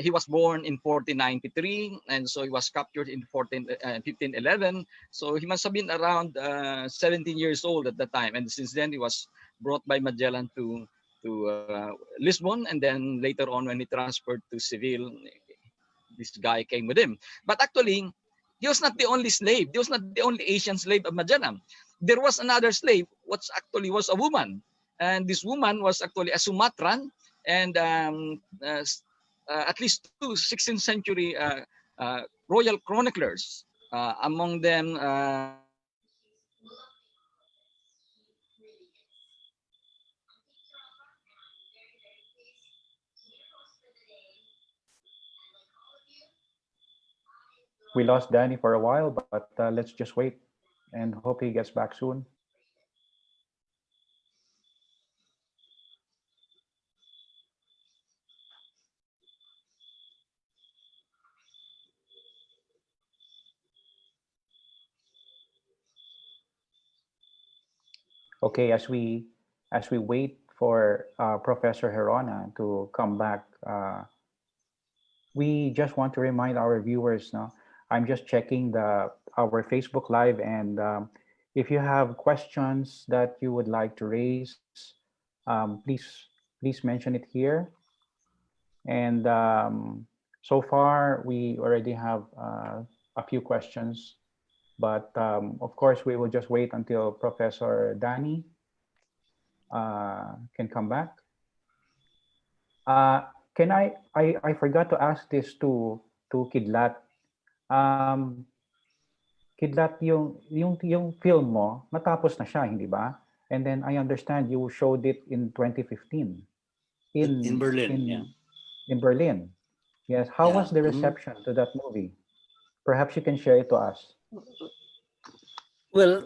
He was born in 1493, and so he was captured in 1511. So he must have been around 17 years old at the time. And since then, he was brought by Magellan to Lisbon, and then later on, when he transferred to Seville, this guy came with him. But actually, he was not the only slave. He was not the only Asian slave of Magellan. There was another slave, which actually was a woman. And this woman was actually a Sumatran, and at least two 16th century royal chroniclers, among them We lost Danny for a while, but let's just wait and hope he gets back soon. Okay, as we wait for Professor Herona to come back, we just want to remind our viewers now. I'm just checking our Facebook Live, and if you have questions that you would like to raise, please mention it here. And so far, we already have a few questions, but of course, we will just wait until Professor Danny can come back. Can I forgot to ask this to Kidlat. Um, Kidlat, yung film mo, matapos na siya, hindi ba? And then I understand you showed it in 2015 In Berlin, yeah. in Berlin. Yes. How Yeah. was the reception to that movie? Perhaps you can share it to us. Well,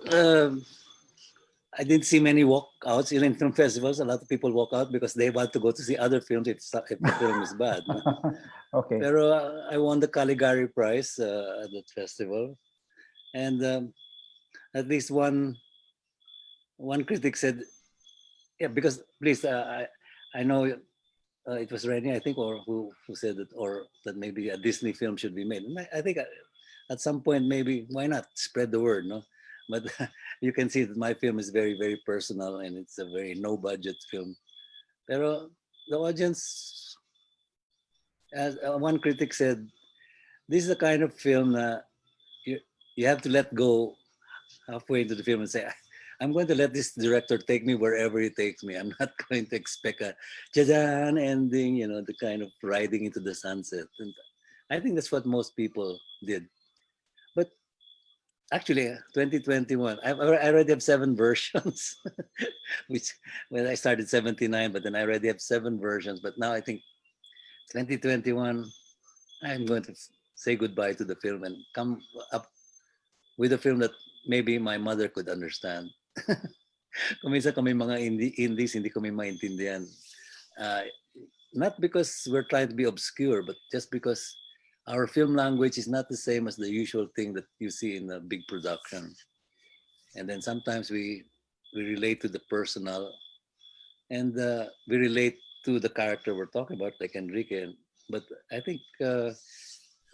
I didn't see many walkouts in film festivals. A lot of people walk out because they want to go to see other films if the film is bad. No? Okay. Pero I won the Caligari Prize at that festival, and at least one critic said, "Yeah, because please, I know it was Rennie, I think, or who said that, or that maybe a Disney film should be made." And I think at some point maybe why not spread the word, no? But you can see that my film is very, very personal, and it's a very no budget film. Pero the audience, as one critic said, this is the kind of film that you have to let go halfway into the film and say, I'm going to let this director take me wherever he takes me. I'm not going to expect a jajan ending, you know, the kind of riding into the sunset. And I think that's what most people did. But actually, 2021, I already have 7 versions, which when I started 79, but then I already have 7 versions. But now I think 2021, I'm going to say goodbye to the film and come up with a film that maybe my mother could understand. Kung minsan kami mga indies, hindi kami maintindihan. Not because we're trying to be obscure, but just because our film language is not the same as the usual thing that you see in a big production. And then sometimes we relate to the personal, and we relate to the character we're talking about, like Enrique. But I think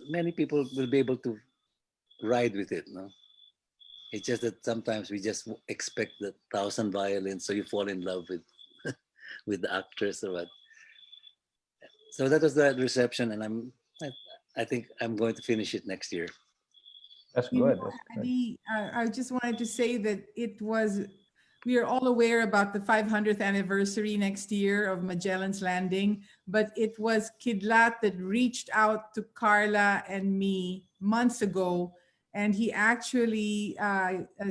many people will be able to ride with it, no? It's just that sometimes we just expect the 1,000 violins, so you fall in love with with the actress or what. So that was the reception, and I think I'm going to finish it next year. That's You good. know, That's good. Adi, I just wanted to say that we are all aware about the 500th anniversary next year of Magellan's Landing, but it was Kidlat that reached out to Carla and me months ago, and he actually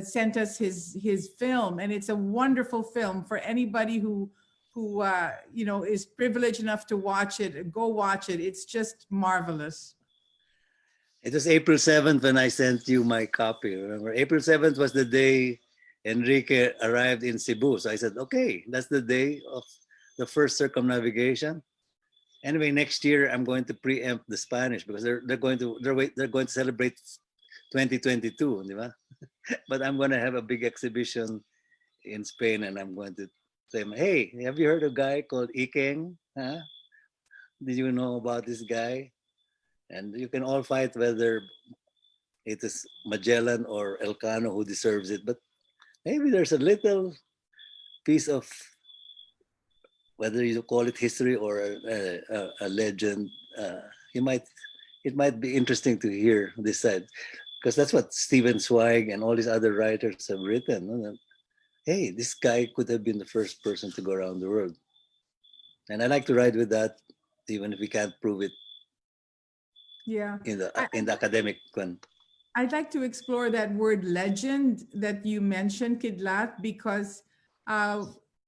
sent us his film, and it's a wonderful film for anybody who you know, is privileged enough to watch it. Go watch it. It's just marvelous. It was April 7th when I sent you my copy. Remember, April 7th was the day Enrique arrived in Cebu. So I said, okay, that's the day of the first circumnavigation. Anyway, next year I'm going to preempt the Spanish because they're going to celebrate 2022, di ba? But I'm going to have a big exhibition in Spain, and I'm going to say, hey, have you heard of a guy called Ikeng? Huh? Did you know about this guy? And you can all fight whether it is Magellan or Elcano who deserves it, but maybe there's a little piece of, whether you call it history or a legend, it might be interesting to hear this side, because that's what Stephen Zweig and all these other writers have written. That, hey, this guy could have been the first person to go around the world. And I like to ride with that, even if we can't prove it. Yeah. In the academic one. I'd like to explore that word legend that you mentioned, Kidlat, because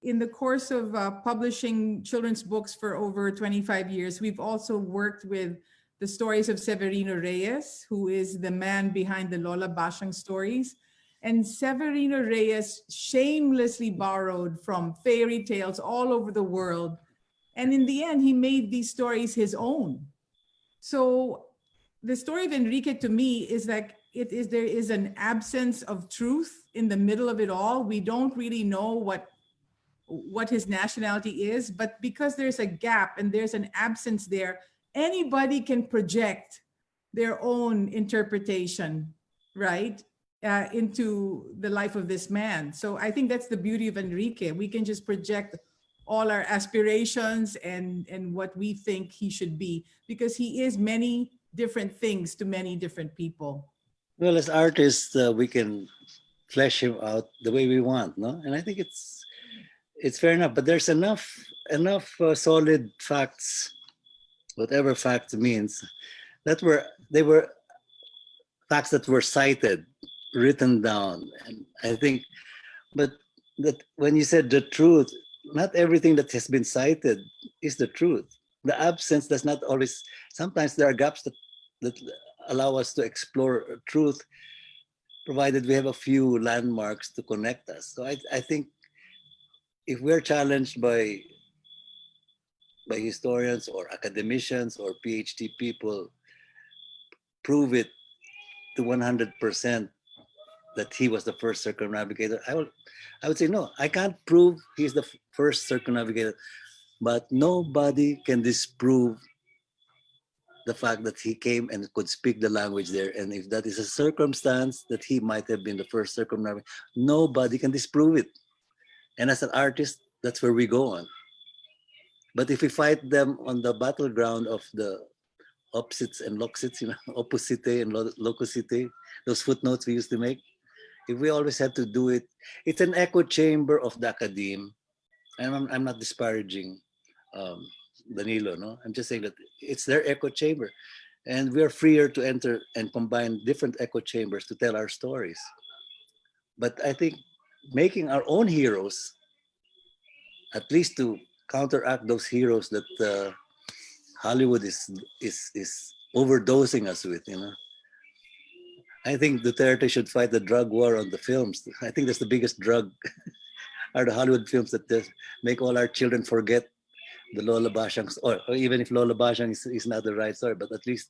in the course of publishing children's books for over 25 years, we've also worked with the stories of Severino Reyes, who is the man behind the Lola Bashang stories. And Severino Reyes shamelessly borrowed from fairy tales all over the world. And in the end, he made these stories his own. So the story of Enrique to me is like there is an absence of truth in the middle of it all. We don't really know what his nationality is, but because there's a gap and there's an absence there, anybody can project their own interpretation, right, into the life of this man. So I think that's the beauty of Enrique. We can just project all our aspirations and what we think he should be, because he is many different things to many different people. Well, as artists, we can flesh him out the way we want, no? And I think it's fair enough. But there's enough solid facts, whatever fact means, they were facts that were cited, written down, and I think, but that when you said the truth, not everything that has been cited is the truth. The absence does not always. Sometimes there are gaps that allow us to explore truth, provided we have a few landmarks to connect us. So I think if we're challenged by historians or academicians or PhD people, prove it to 100% that he was the first circumnavigator, I would say no. I can't prove he's the first circumnavigator, but nobody can disprove the fact that he came and could speak the language there. And if that is a circumstance that he might have been the first circumnavigator, nobody can disprove it. And as an artist, that's where we go on. But if we fight them on the battleground of the opposites and loxites, opposite and locusite, those footnotes we used to make, if we always have to do it, it's an echo chamber of the academe. And I'm not disparaging Danilo, no? I'm just saying that it's their echo chamber. And we're freer to enter and combine different echo chambers to tell our stories. But I think making our own heroes, at least to counteract those heroes that Hollywood is overdosing us with, I think Duterte should fight the drug war on the films. I think that's the biggest drug are the Hollywood films that just make all our children forget the Lola Bashangs, or even if Lola Bashang is not the right story, but at least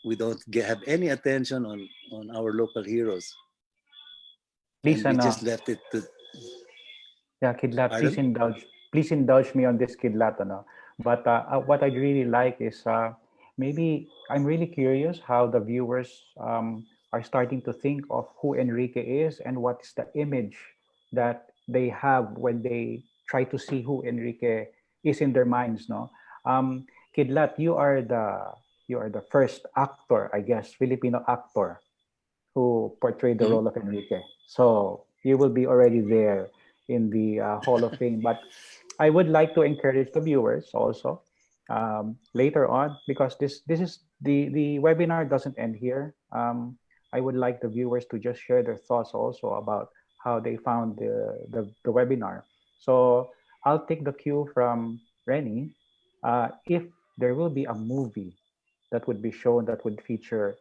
we don't have any attention on our local heroes. Please, and we just left it to. Yeah, Kidlat, Pardon? please indulge me on this, Kidlat. But what I'd really like is maybe I'm really curious how the viewers are starting to think of who Enrique is and what is the image that they have when they try to see who Enrique is in their minds. No, Kidlat, you are the first actor, I guess, Filipino actor who portrayed the role of Enrique. So you will be already there in the Hall of Fame. But I would like to encourage the viewers also later on, because this is the webinar doesn't end here. I would like the viewers to just share their thoughts also about how they found the webinar. So I'll take the cue from Rennie. If there will be a movie that would be shown that would feature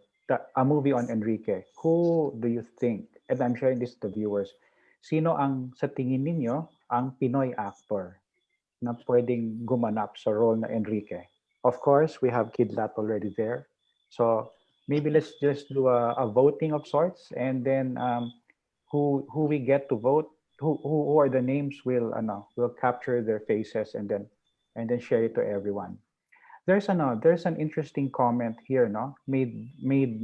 a movie on Enrique, who do you think, and I'm sharing this to the viewers, sino ang sa tingin ninyo ang Pinoy actor na pwedeng gumanap sa role na Enrique? Of course, we have Kidlat already there. So maybe let's just do a voting of sorts, and then who we get to vote, who are the names, we'll capture their faces and then share it to everyone. There's an interesting comment here, no, made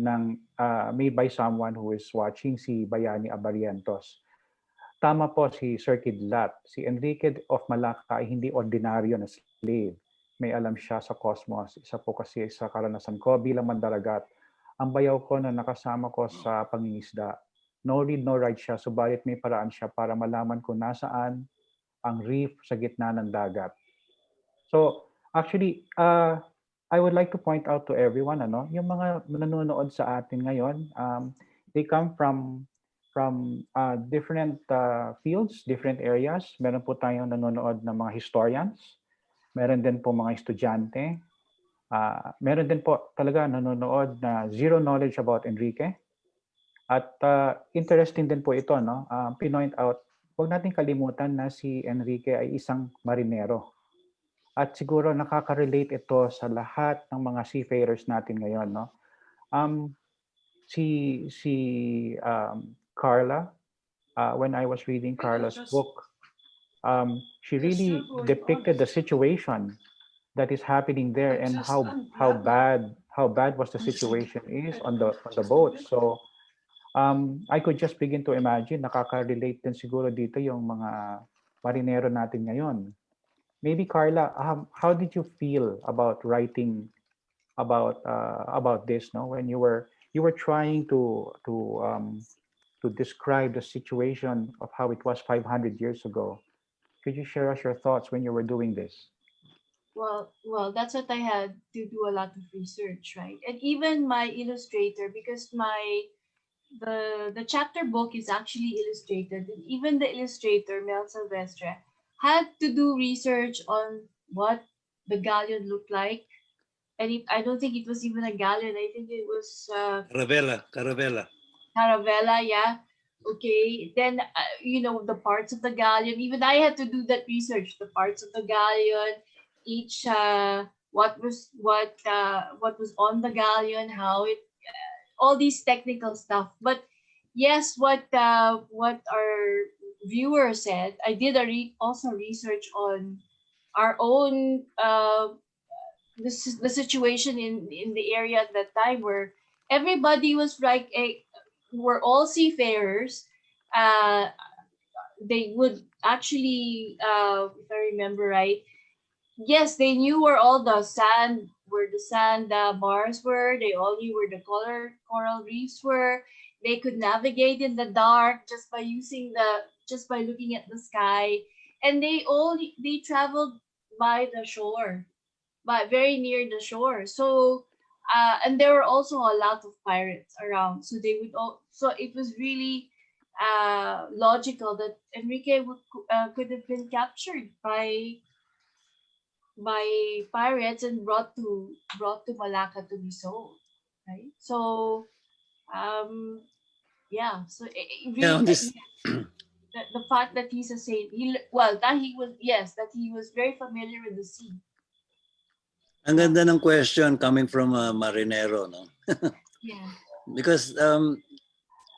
by someone who is watching, si Bayani Abarientos. Tama po si Sir Kidlat. Si Enrique of Malacca ay hindi ordinaryo na slave. May alam siya sa cosmos. Isa po kasi sa karanasan ko bilang mandaragat. Ang bayaw ko na nakasama ko sa pangingisda. No read, no write siya, subalit may paraan siya para malaman kung nasaan ang reef sa gitna ng dagat. So, actually, I would like to point out to everyone, yung mga nanonood sa atin ngayon, they come from different fields, different areas. Meron po tayong nanonood ng mga historians. Meron din po mga estudyante. Meron din po talaga nanonood na zero knowledge about Enrique. At interesting din po ito, pinoint out, huwag natin kalimutan na si Enrique ay isang marinero. At siguro nakaka-relate ito sa lahat ng mga seafarers natin ngayon, no? Carla, when I was reading Carla's book, she really depicted the situation that is happening there and how bad was the situation is on the boat. So I could just begin to imagine, nakaka-relate din siguro dito yung mga marinero natin ngayon. Maybe Carla, how did you feel about writing about this? No, when you were trying to describe the situation of how it was 500 years ago. Could you share us your thoughts when you were doing this? Well, that's what I had to do a lot of research, right? And even my illustrator, because the chapter book is actually illustrated, and even the illustrator Mel Silvestre had to do research on what the galleon looked like. And I don't think it was even a galleon. I think it was Caravella. Caravella, yeah. Okay. Then the parts of the galleon. Even I had to do that research. The parts of the galleon, each what was on the galleon, how it, all these technical stuff. But yes, what our viewer said, I did also research on our own the situation in the area at that time, where everybody was like we're all seafarers. They would actually, if I remember right, yes, they knew where the sand bars were. They all knew where the coral reefs were. They could navigate in the dark just by looking at the sky. And they traveled by the shore, but very near the shore. So and there were also a lot of pirates around. So so it was really logical that Enrique could have been captured by pirates and brought to Malacca to be sold, right? So yeah, so it really, the fact that he's a saint, that he was very familiar with the sea. Ang ganda ng question coming from a marinero, no? Yeah. Because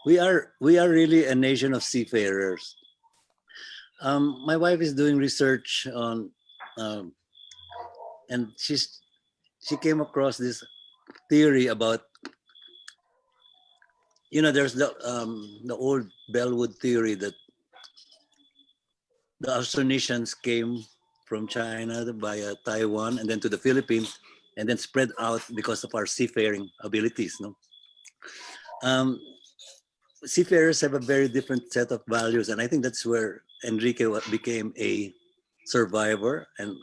we are really a nation of seafarers. My wife is doing research on, and she came across this theory about, there's the old Bellwood theory that the Austronesians came from China via Taiwan and then to the Philippines and then spread out because of our seafaring abilities. No, seafarers have a very different set of values, and I think that's where Enrique became a survivor and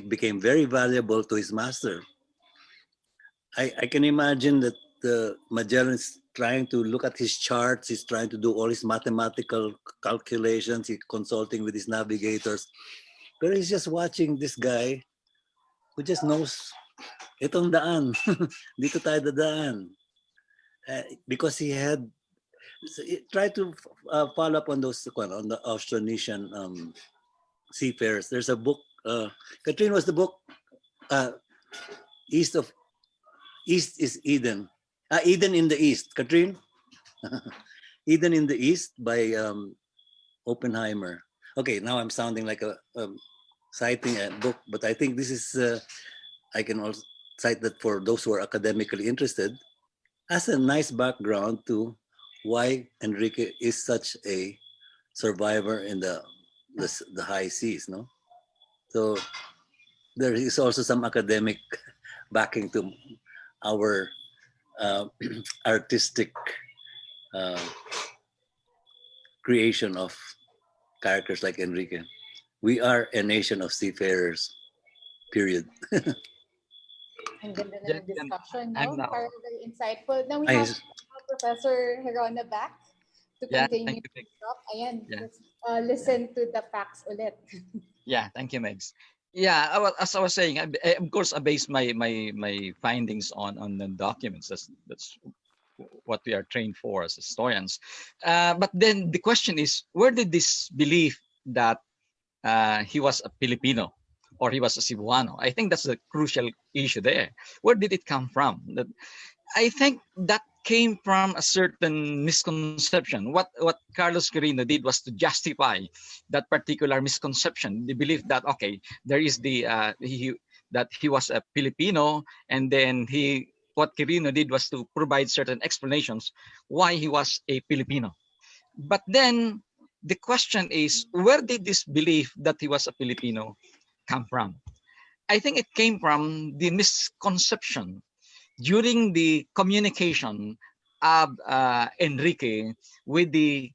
became very valuable to his master. I can imagine that Magellan is trying to look at his charts. He's trying to do all his mathematical calculations. He's consulting with his navigators. But he's just watching this guy who just knows, itong daan, dito tayo dadaan. Because he tried to follow up on those, on the Austronesian seafarers. There's a book, Katrine, was the book East is Eden. Eden in the East, Katrine? Eden in the East by Oppenheimer. Okay, now I'm sounding like citing a book, but I think this is, I can also cite that for those who are academically interested, as a nice background to why Enrique is such a survivor in the high seas, no? So there is also some academic backing to our artistic creation of characters like Enrique. We are a nation of seafarers, period. Ang ganda na ng discussion, no? now. Parang very insightful. Now we have Professor Herona back to continue to talk. Ayan, let's listen to the facts ulit. Yeah, thank you, Megs. Yeah, as I was saying, of course, I base my findings on the documents. That's what we are trained for as historians. But then the question is, where did this belief that he was a Filipino or he was a Cebuano? I think that's the crucial issue there. Where did it come from? I think that came from a certain misconception. What Carlos Quirino did was to justify that particular misconception, the belief that okay, there is the that he was a Filipino, and then what Quirino did was to provide certain explanations why he was a Filipino. But then the question is, where did this belief that he was a Filipino come from? I think it came from the misconception during the communication of Enrique with the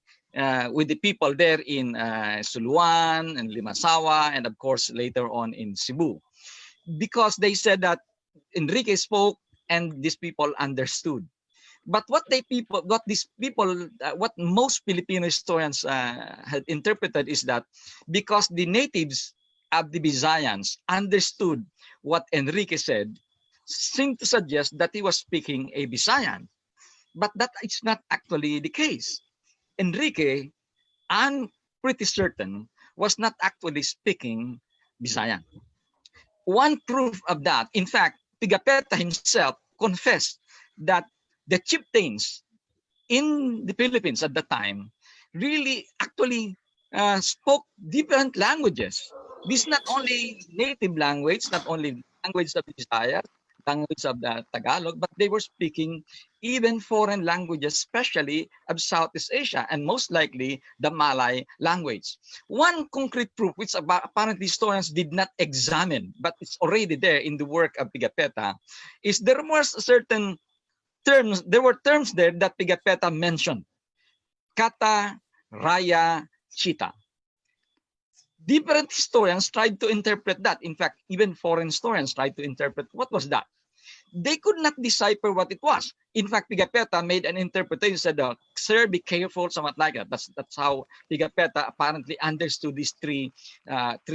people there in Suluan and Limasawa, and of course later on in Cebu, because they said that Enrique spoke and these people understood. But what most Filipino historians had interpreted is that because the natives of the Visayans understood what Enrique said, seemed to suggest that he was speaking a Visayan. But that is not actually the case. Enrique, I'm pretty certain, was not actually speaking Visayan. One proof of that, in fact, Pigapetta himself confessed that the chieftains in the Philippines at the time really actually spoke different languages. This is not only native language, not only language of Visayas, language of the Tagalog, but they were speaking even foreign languages, especially of Southeast Asia, and most likely the Malay language. One concrete proof, which apparently historians did not examine, but it's already there in the work of Pigapetta, is there were certain terms, there were terms there that Pigapetta mentioned. Kata, Raya, Chita. Different historians tried to interpret that. In fact, even foreign historians tried to interpret what was that. They could not decipher what it was. In fact, Pigapetta made an interpretation, said, "Sir, be careful," somewhat like that. That's how Pigapetta apparently understood these three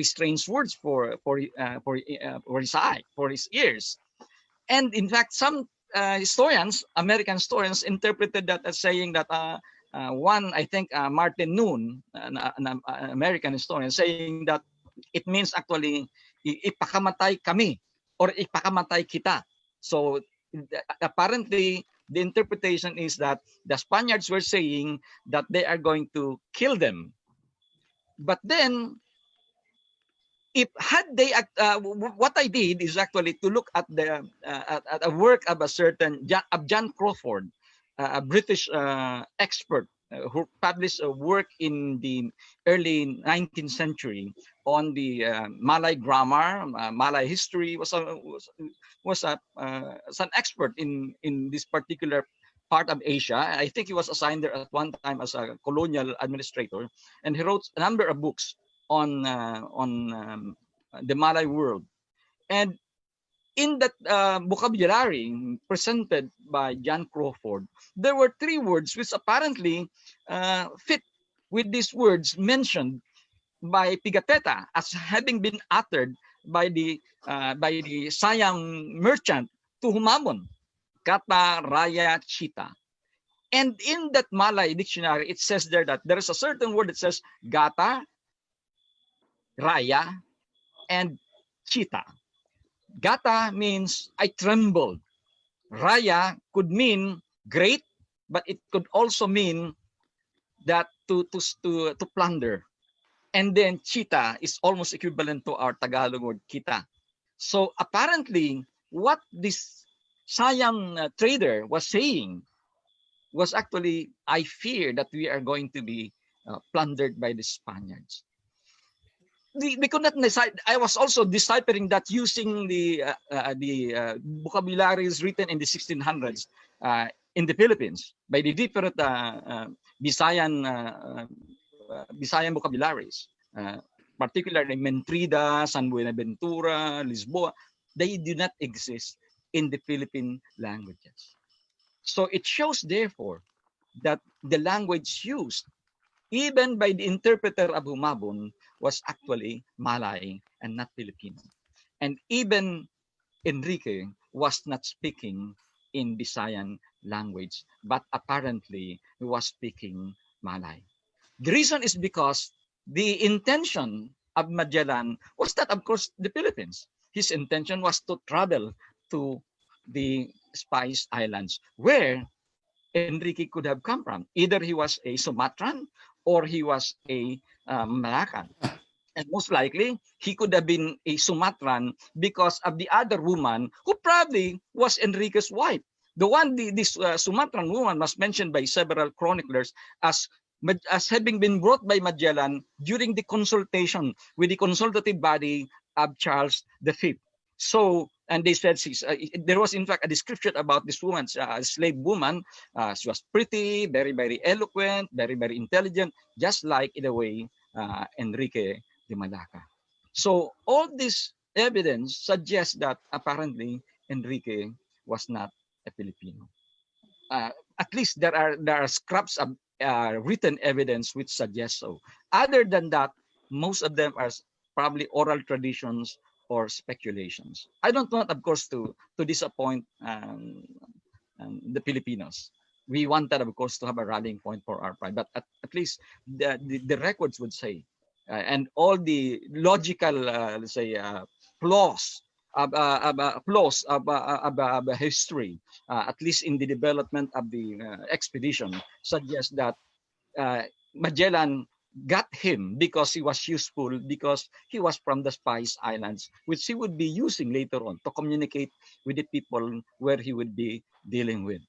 strange words for his eye, for his ears. And in fact, some historians, American historians, interpreted that as saying that one, I think Martin Noon, an American historian, saying that it means actually ipakamatay kami or ipakamatay kita. So apparently the interpretation is that the Spaniards were saying that they are going to kill them. But then if had they what I did is actually to look at the at a work of a certain John Crawford, a British expert who published a work in the early 19th century on the Malay grammar, Malay history. Was an expert in this particular part of Asia. I think he was assigned there at one time as a colonial administrator, and he wrote a number of books on the Malay world. And in that vocabulary presented by John Crawford, there were three words which apparently fit with these words mentioned by Pigapetta as having been uttered by the Siam merchant to Humamon, Kata, Raya, Chita. And in that Malay dictionary, it says there that there is a certain word that says Gata, Raya, and Chita. Gata means I trembled. Raya could mean great, but it could also mean that to plunder. And then Chita is almost equivalent to our Tagalog word kita. So apparently, what this Siam trader was saying was actually, I fear that we are going to be plundered by the Spaniards. We could not decide. I was also deciphering that using the vocabularies written in the 1600s in the Philippines by the different Visayan vocabularies, particularly Mentrida, San Buenaventura, Lisboa. They do not exist in the Philippine languages. So it shows, therefore, that the language used even by the interpreter of Humabon was actually Malay and not Filipino. And even Enrique was not speaking in Visayan language, but apparently he was speaking Malay. The reason is because the intention of Magellan was that, of course, the Philippines. His intention was to travel to the Spice Islands, where Enrique could have come from. Either he was a Sumatran or he was a Malaccan. And most likely, he could have been a Sumatran because of the other woman who probably was Enrique's wife. This Sumatran woman was mentioned by several chroniclers as having been brought by Magellan during the consultation with the consultative body of Charles V. So, and they said there was in fact a description about this woman, a slave woman. She was pretty, very, very eloquent, very, very intelligent, just like in a way Enrique de Malacca. So all this evidence suggests that apparently Enrique was not a Filipino. At least there are scraps of written evidence which suggest so. Other than that, most of them are probably oral traditions or speculations. I don't want, of course, to disappoint the Filipinos. We wanted, of course, to have a rallying point for our pride, but at least the records would say, and all the logical, let's say, flaws of history, at least in the development of the expedition, suggests that Magellan got him because he was useful, because he was from the Spice Islands, which he would be using later on to communicate with the people where he would be dealing with.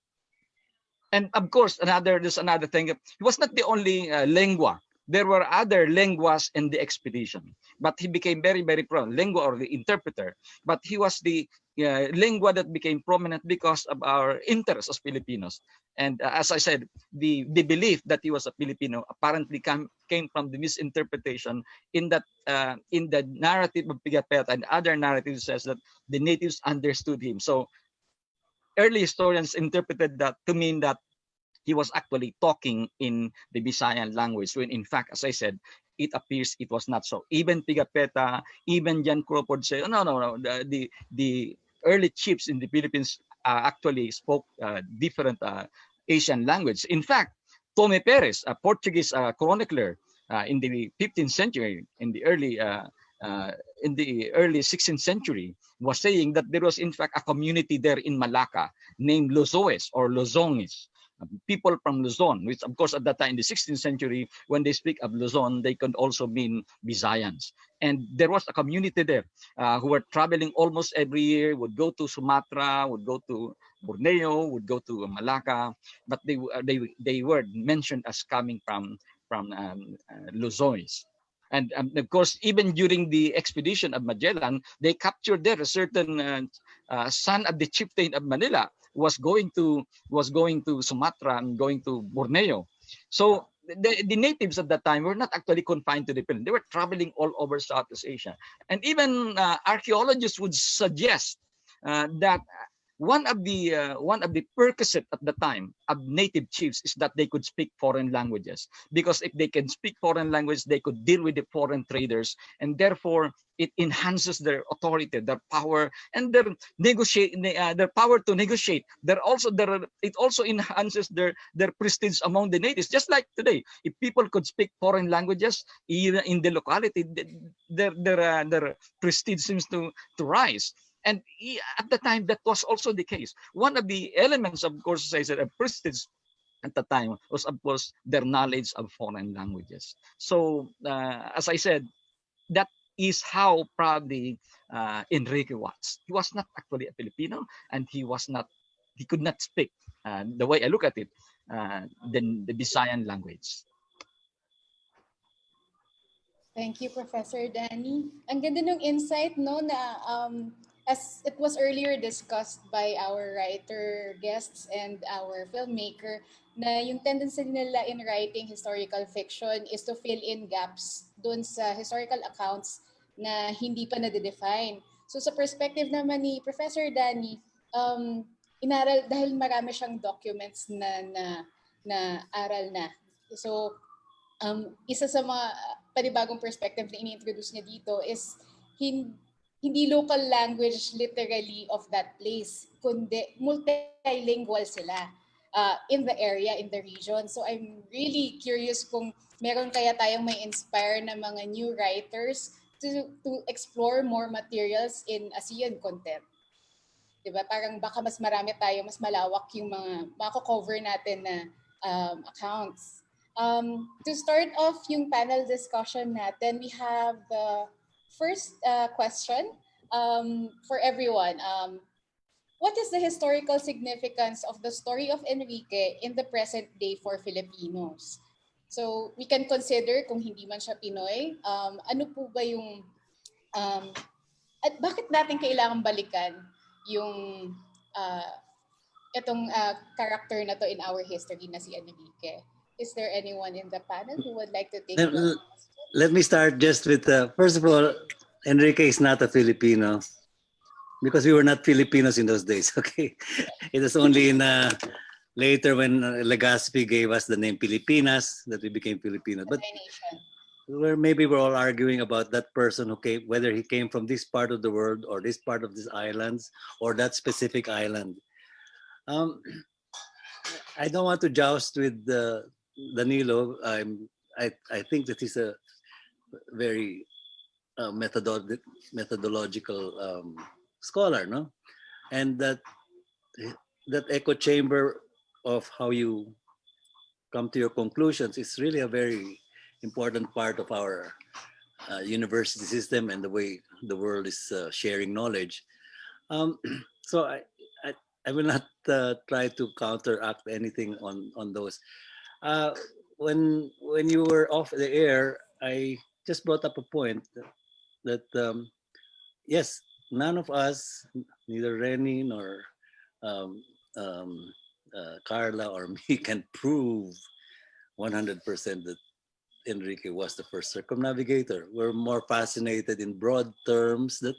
And of course, there's another thing. He was not the only lingua. There were other lenguas in the expedition, but he became very, very prominent, lingua or the interpreter. But he was the lingua that became prominent because of our interest as Filipinos. And as I said, the belief that he was a Filipino apparently came from the misinterpretation in that in the narrative of Pigafetta, and other narratives says that the natives understood him. So early historians interpreted that to mean that he was actually talking in the Visayan language, when in fact, as I said, it appears it was not so. Even Pigafetta, even John Crawford say, oh, no. The early chiefs in the Philippines actually spoke different Asian language. In fact, Tome Perez, a Portuguese chronicler in the 15th century, in the early 16th century, was saying that there was in fact a community there in Malacca named Lozoes or Lozonges, people from Luzon, which of course at that time in the 16th century, when they speak of Luzon, they could also mean Visayans. And there was a community there who were traveling almost every year, would go to Sumatra, would go to Borneo, would go to Malacca, but they were mentioned as coming from Luzones. And of course, even during the expedition of Magellan, they captured there a certain son of the chieftain of Manila was going to Sumatra and going to Borneo. So the natives at that time were not actually confined to the Philippines. They were traveling all over Southeast Asia. And even archaeologists would suggest that one of the perquisite at the time of native chiefs is that they could speak foreign languages, because if they can speak foreign language, they could deal with the foreign traders, and therefore it enhances their authority, their power, and their power to negotiate. It also enhances their prestige among the natives. Just like today, if people could speak foreign languages, even in the locality, their prestige seems to rise. And at the time, that was also the case. One of the elements, of course, as I said, of prestige at the time was, of course, their knowledge of foreign languages. So, as I said, that is how proudly Enrique was. He was not actually a Filipino, and he could not speak, the way I look at it, the Visayan language. Thank you, Professor Danny. Ang ganda ng insight, no, na as it was earlier discussed by our writer guests and our filmmaker, na yung tendency nila in writing historical fiction is to fill in gaps dun sa historical accounts na hindi pa na-define. So sa perspective naman ni Professor Danny, inaral dahil marami siyang documents na aral na. So isa sa mga panibagong perspective na ini-introduce niya dito is hindi local language literally of that place, kundi multilingual sila in the area, in the region. So I'm really curious kung meron kaya tayong may inspire na mga new writers to explore more materials in ASEAN content. 'Di ba? Parang baka mas marami tayo, mas malawak yung mga mako-cover natin na accounts. To start off yung panel discussion natin, we have the first question for everyone. What is the historical significance of the story of Enrique in the present day for Filipinos? So we can consider kung hindi man siya Pinoy, ano po ba yung at bakit natin kailangan balikan yung itong character na to in our history na si Enrique? Is there anyone in the panel who would like to take Let, the let me start just with, first of all, Enrique is not a Filipino because we were not Filipinos in those days, okay? It was only in later when Legazpi gave us the name Pilipinas that we became Filipinos. But maybe we're all arguing about that person who came, whether he came from this part of the world or this part of these islands or that specific island. I don't want to joust with Danilo. I think that he's a very methodological scholar, no? And that echo chamber of how you come to your conclusions is really a very important part of our university system and the way the world is sharing knowledge. So I will not try to counteract anything on those. When you were off the air, I just brought up a point that yes, none of us, neither Rennie nor Carla or me, can prove 100% that Enrique was the first circumnavigator. We're more fascinated in broad terms that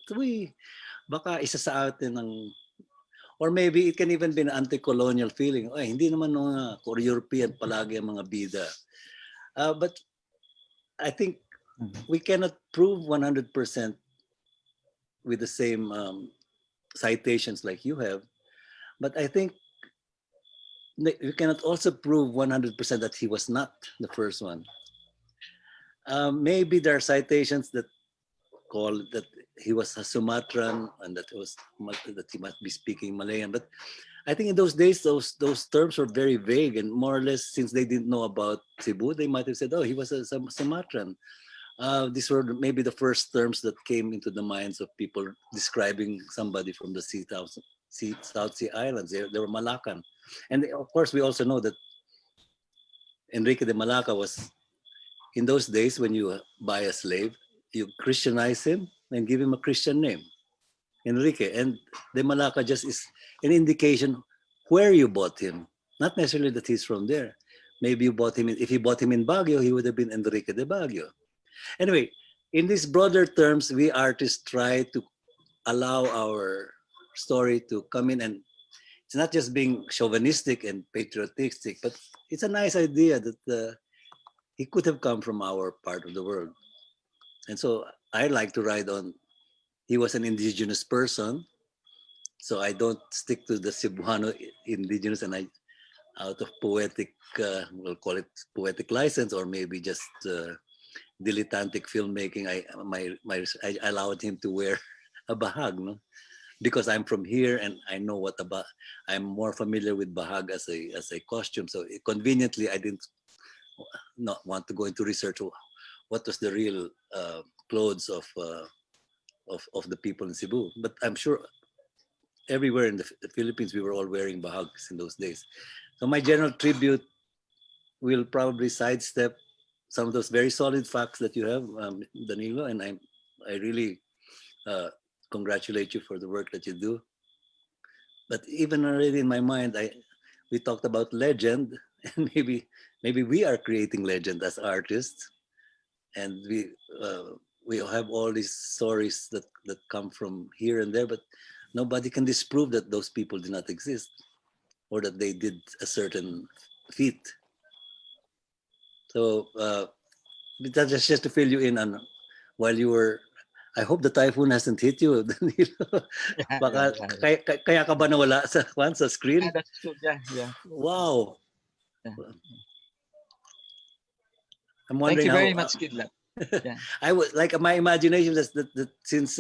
baka isa sa atin ang, or maybe it can even be an anti-colonial feeling. Ay, hindi naman mga European palagi ang mga bida. But I think we cannot prove 100% with the same citations like you have. But I think we cannot also prove 100% that he was not the first one. Maybe there are citations that call that he was a Sumatran and that he must be speaking Malayan. But I think in those days, those terms were very vague, and more or less, since they didn't know about Cebu, they might have said, "Oh, he was a Sumatran." These were maybe the first terms that came into the minds of people describing somebody from the South Sea Islands. They were Malacan, and of course, we also know that Enrique de Malacca was. In those days, when you buy a slave, you Christianize him and give him a Christian name, Enrique. And de Malacca just is an indication where you bought him, not necessarily that he's from there. Maybe you bought him, if you bought him in Baguio, he would have been Enrique de Baguio. Anyway, in these broader terms, we artists try to allow our story to come in, and it's not just being chauvinistic and patriotistic, but it's a nice idea that he could have come from our part of the world. And so I like to ride on, he was an indigenous person. So I don't stick to the Cebuano indigenous, and I, out of poetic, we'll call it poetic license, or maybe just dilettantic filmmaking, I allowed him to wear a bahag, no? Because I'm from here and I know I'm more familiar with bahag as a costume. So conveniently, I didn't not want to go into research what was the real clothes of the people in Cebu. But I'm sure everywhere in the Philippines, we were all wearing bahags in those days. So my general tribute will probably sidestep some of those very solid facts that you have, Danilo, and I really congratulate you for the work that you do. But even already in my mind, we talked about legend, and maybe we are creating legend as artists, and we have all these stories that come from here and there, but nobody can disprove that those people did not exist or that they did a certain feat. So that's just to fill you in on while you were. I hope the typhoon hasn't hit you, Danilo. Baka, kaya ka ba nawala sa screen? Yeah, that's true. Yeah. Wow. Yeah. I'm wondering Thank you very much, Kidlat. Yeah. I was like, my imagination is that since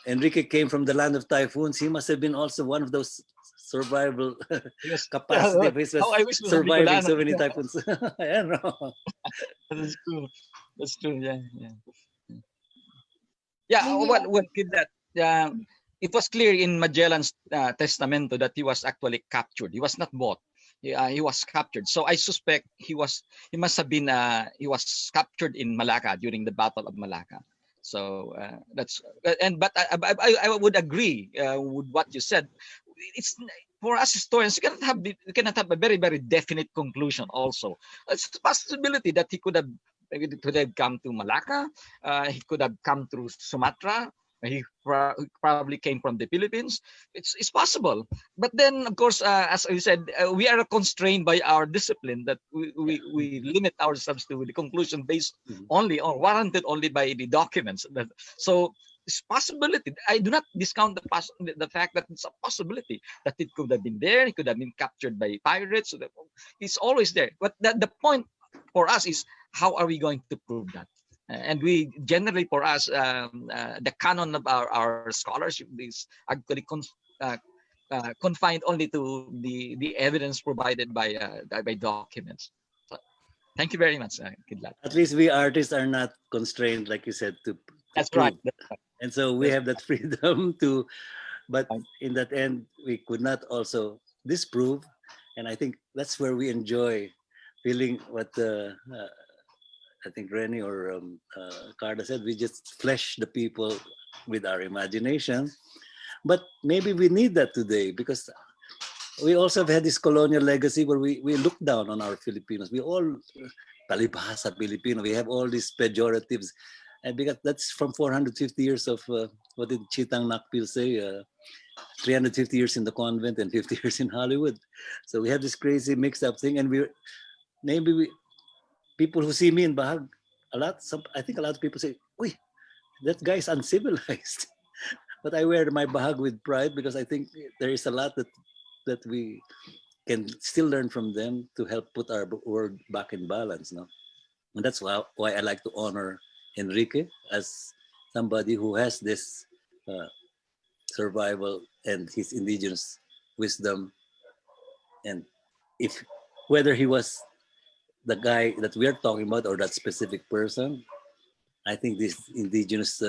Enrique came from the land of typhoons. He must have been also one of those survival Yes. capacity of his was How I wish it was a surviving Bicolano. so many typhoons. I don't know. That's true. That's true. Yeah. Yeah. Yeah. Maybe Well, kid that. It was clear in Magellan's testamento that he was actually captured. He was not bought. He was captured. So I suspect he must have been he was captured in Malacca during the Battle of Malacca. So that's but I would agree with what you said. It's for us historians, we cannot have a very very definite conclusion. Also, it's a possibility that he could have come to Malacca. He could have come through Sumatra. He probably came from the Philippines. It's possible. But then, of course, as I said, we are constrained by our discipline that we limit ourselves to the conclusion based only or warranted only by the documents. So it's possibility. I do not discount the fact that it's a possibility that it could have been there. It could have been captured by pirates. So it's always there. But the point for us is, how are we going to prove that? And we generally, for us, the canon of our scholarship is actually confined only to the evidence provided by documents. So, thank you very much, Kidlat. At least we artists are not constrained, like you said, to That's prove. right. That's right. And so we have that freedom to, but in that end, we could not also disprove. And I think that's where we enjoy feeling what I think Rennie or Carla said, we just flesh the people with our imagination. But maybe we need that today because we also have had this colonial legacy where we look down on our Filipinos. We all, palibhasa Filipino, we have all these pejoratives. And because that's from 450 years of, what did Chitang Nakpil say? 350 years in the convent and 50 years in Hollywood. So we have this crazy mixed up thing. And people who see me in Bahag, I think a lot of people say, "Uy, that guy is uncivilized." But I wear my Bahag with pride because I think there is a lot that we can still learn from them to help put our world back in balance. No? And that's why I like to honor Enrique as somebody who has this survival and his indigenous wisdom. And whether he was the guy that we are talking about or that specific person, I think these indigenous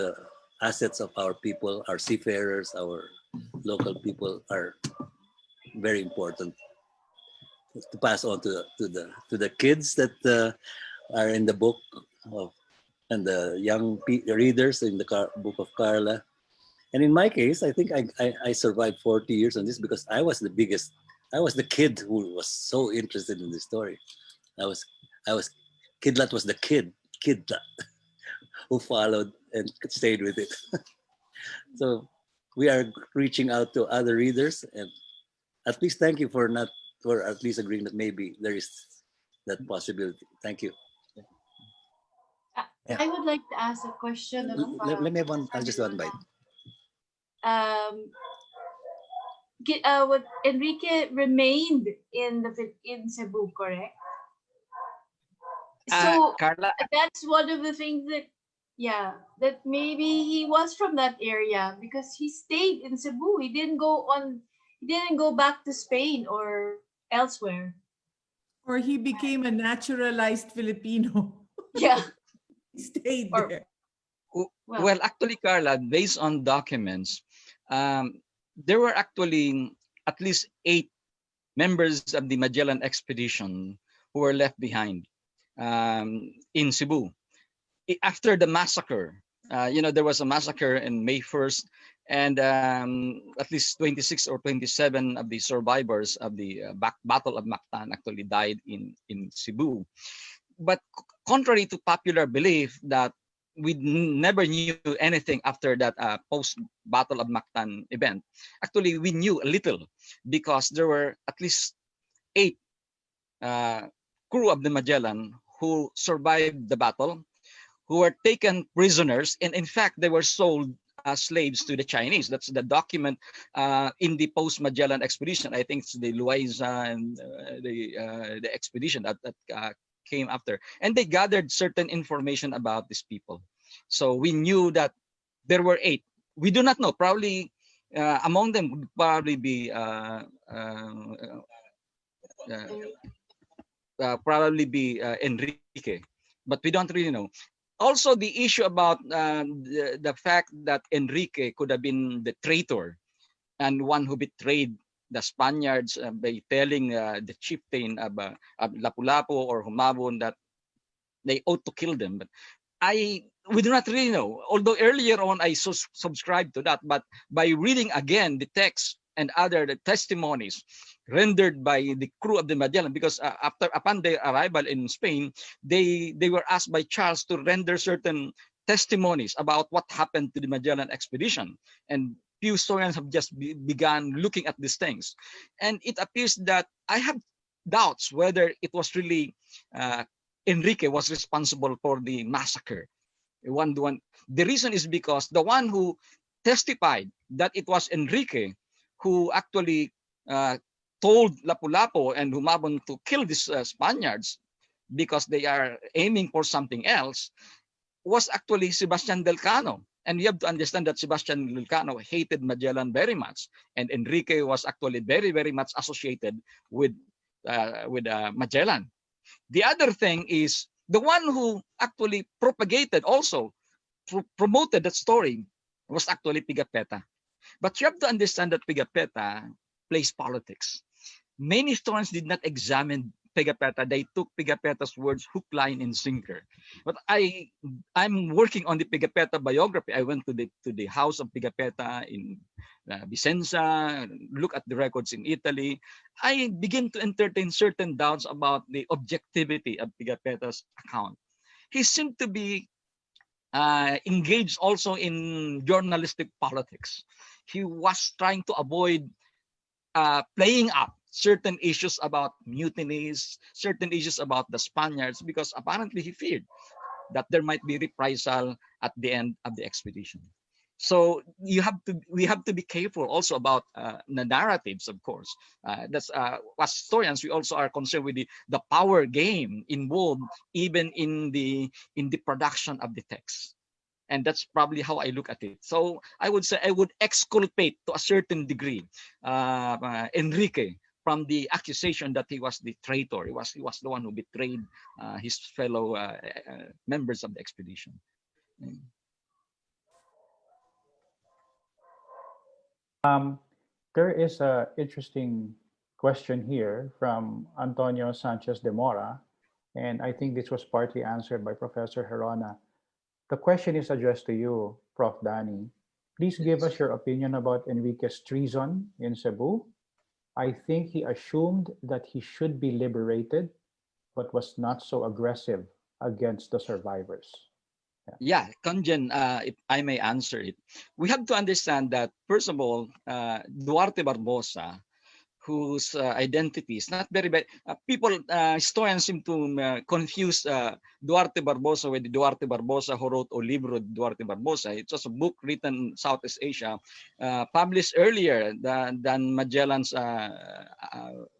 assets of our people, our seafarers, our local people are very important to pass on to the kids that are in the book and the young readers in the book of Carla. And in my case, I think I survived 40 years on this because I was the kid who was so interested in the story. Kidlat was the Kidlat who followed and stayed with it. So we are reaching out to other readers, and at least thank you for at least agreeing that maybe there is that possibility. Thank you. Yeah. I would like to ask a question of Let me have one. I'll just one bite. What Enrique remained in Cebu, correct? So Carla, that's one of the things that maybe he was from that area because he stayed in Cebu. He didn't go back to Spain or elsewhere. Or he became a naturalized Filipino. Yeah. He stayed Or- there. well, actually, Carla, based on documents, there were actually at least 8 members of the Magellan expedition who were left behind in Cebu. After the massacre, there was a massacre in May 1st, and at least 26 or 27 of the survivors of the Battle of Mactan actually died in Cebu. But contrary to popular belief that we never knew anything after that post-Battle of Mactan event, actually we knew a little because there were at least 8 crew of the Magellan who survived the battle, who were taken prisoners, and in fact they were sold as slaves to the Chinese. That's the document in the post-Magellan expedition. I think it's the Loaiza and the expedition that came after, and they gathered certain information about these people. So we knew that there were 8 we do not know. Probably among them would probably be Enrique, but we don't really know. Also, the issue about the fact that Enrique could have been the traitor and one who betrayed the Spaniards by telling the chieftain of Lapu-Lapu or Humabon that they ought to kill them. But we do not really know. Although earlier on I subscribed to that, but by reading again the text and other testimonies rendered by the crew of the Magellan, because upon their arrival in Spain, they were asked by Charles to render certain testimonies about what happened to the Magellan expedition, and few historians have just begun looking at these things, and it appears that I have doubts whether it was really Enrique was responsible for the massacre. The reason is because the one who testified that it was Enrique who actually told Lapu-Lapu and Humabon to kill these Spaniards because they are aiming for something else was actually Sebastian del Cano. And you have to understand that Sebastian del Cano hated Magellan very much, and Enrique was actually very, very much associated with Magellan. The other thing is the one who actually propagated, also promoted that story, was actually Pigafetta. But you have to understand that Pigafetta plays politics. Many historians did not examine Pigafetta. They took Pigafetta's words hook, line, and sinker. But I'm working on the Pigafetta biography. I went to the house of Pigafetta in Vicenza, look at the records in Italy. I begin to entertain certain doubts about the objectivity of Pigafetta's account. He seemed to be engaged also in journalistic politics. He was trying to avoid playing up certain issues about mutinies, certain issues about the Spaniards, because apparently he feared that there might be reprisal at the end of the expedition. So we have to be careful also about the narratives, of course. That's as historians, we also are concerned with the power game involved even in the production of the text. And that's probably how I look at it. So I would say I would exculpate to a certain degree Enrique from the accusation that he was the traitor. He was the one who betrayed his fellow members of the expedition. There is an interesting question here from Antonio Sanchez de Mora, and I think this was partly answered by Professor Gerona. The question is addressed to you, Prof. Danny. Please give us your opinion about Enrique's treason in Cebu. I think he assumed that he should be liberated, but was not so aggressive against the survivors. Yeah, Conjen, if I may answer it. We have to understand that, first of all, Duarte Barbosa, whose identity is not very bad. Historians seem to confuse Duarte Barbosa with Duarte Barbosa who wrote O Libro de Duarte Barbosa. It was a book written in Southeast Asia, published earlier than Magellan's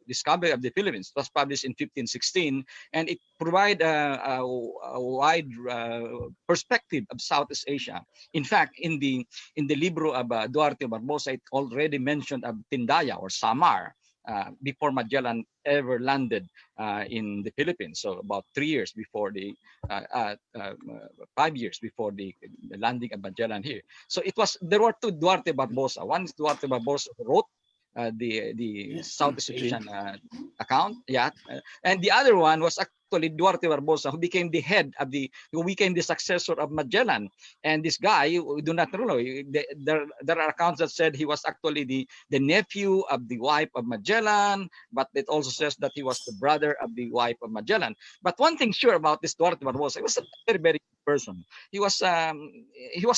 discovery of the Philippines. It was published in 1516, and it provides a wide perspective of Southeast Asia. In fact, in the Libro of Duarte Barbosa, it already mentioned of Tindaya or Samar before Magellan ever landed in the Philippines. So about 3 years before 5 years before the landing of Magellan here. So there were two Duarte Barbosa. One is Duarte Barbosa who wrote the Southeast Asian account, and the other one was actually Duarte Barbosa, who became the successor of Magellan. And this guy, we do not know. There are accounts that said he was actually the nephew of the wife of Magellan, but it also says that he was the brother of the wife of Magellan. But one thing sure about this Duarte Barbosa, he was a very, very good person. He was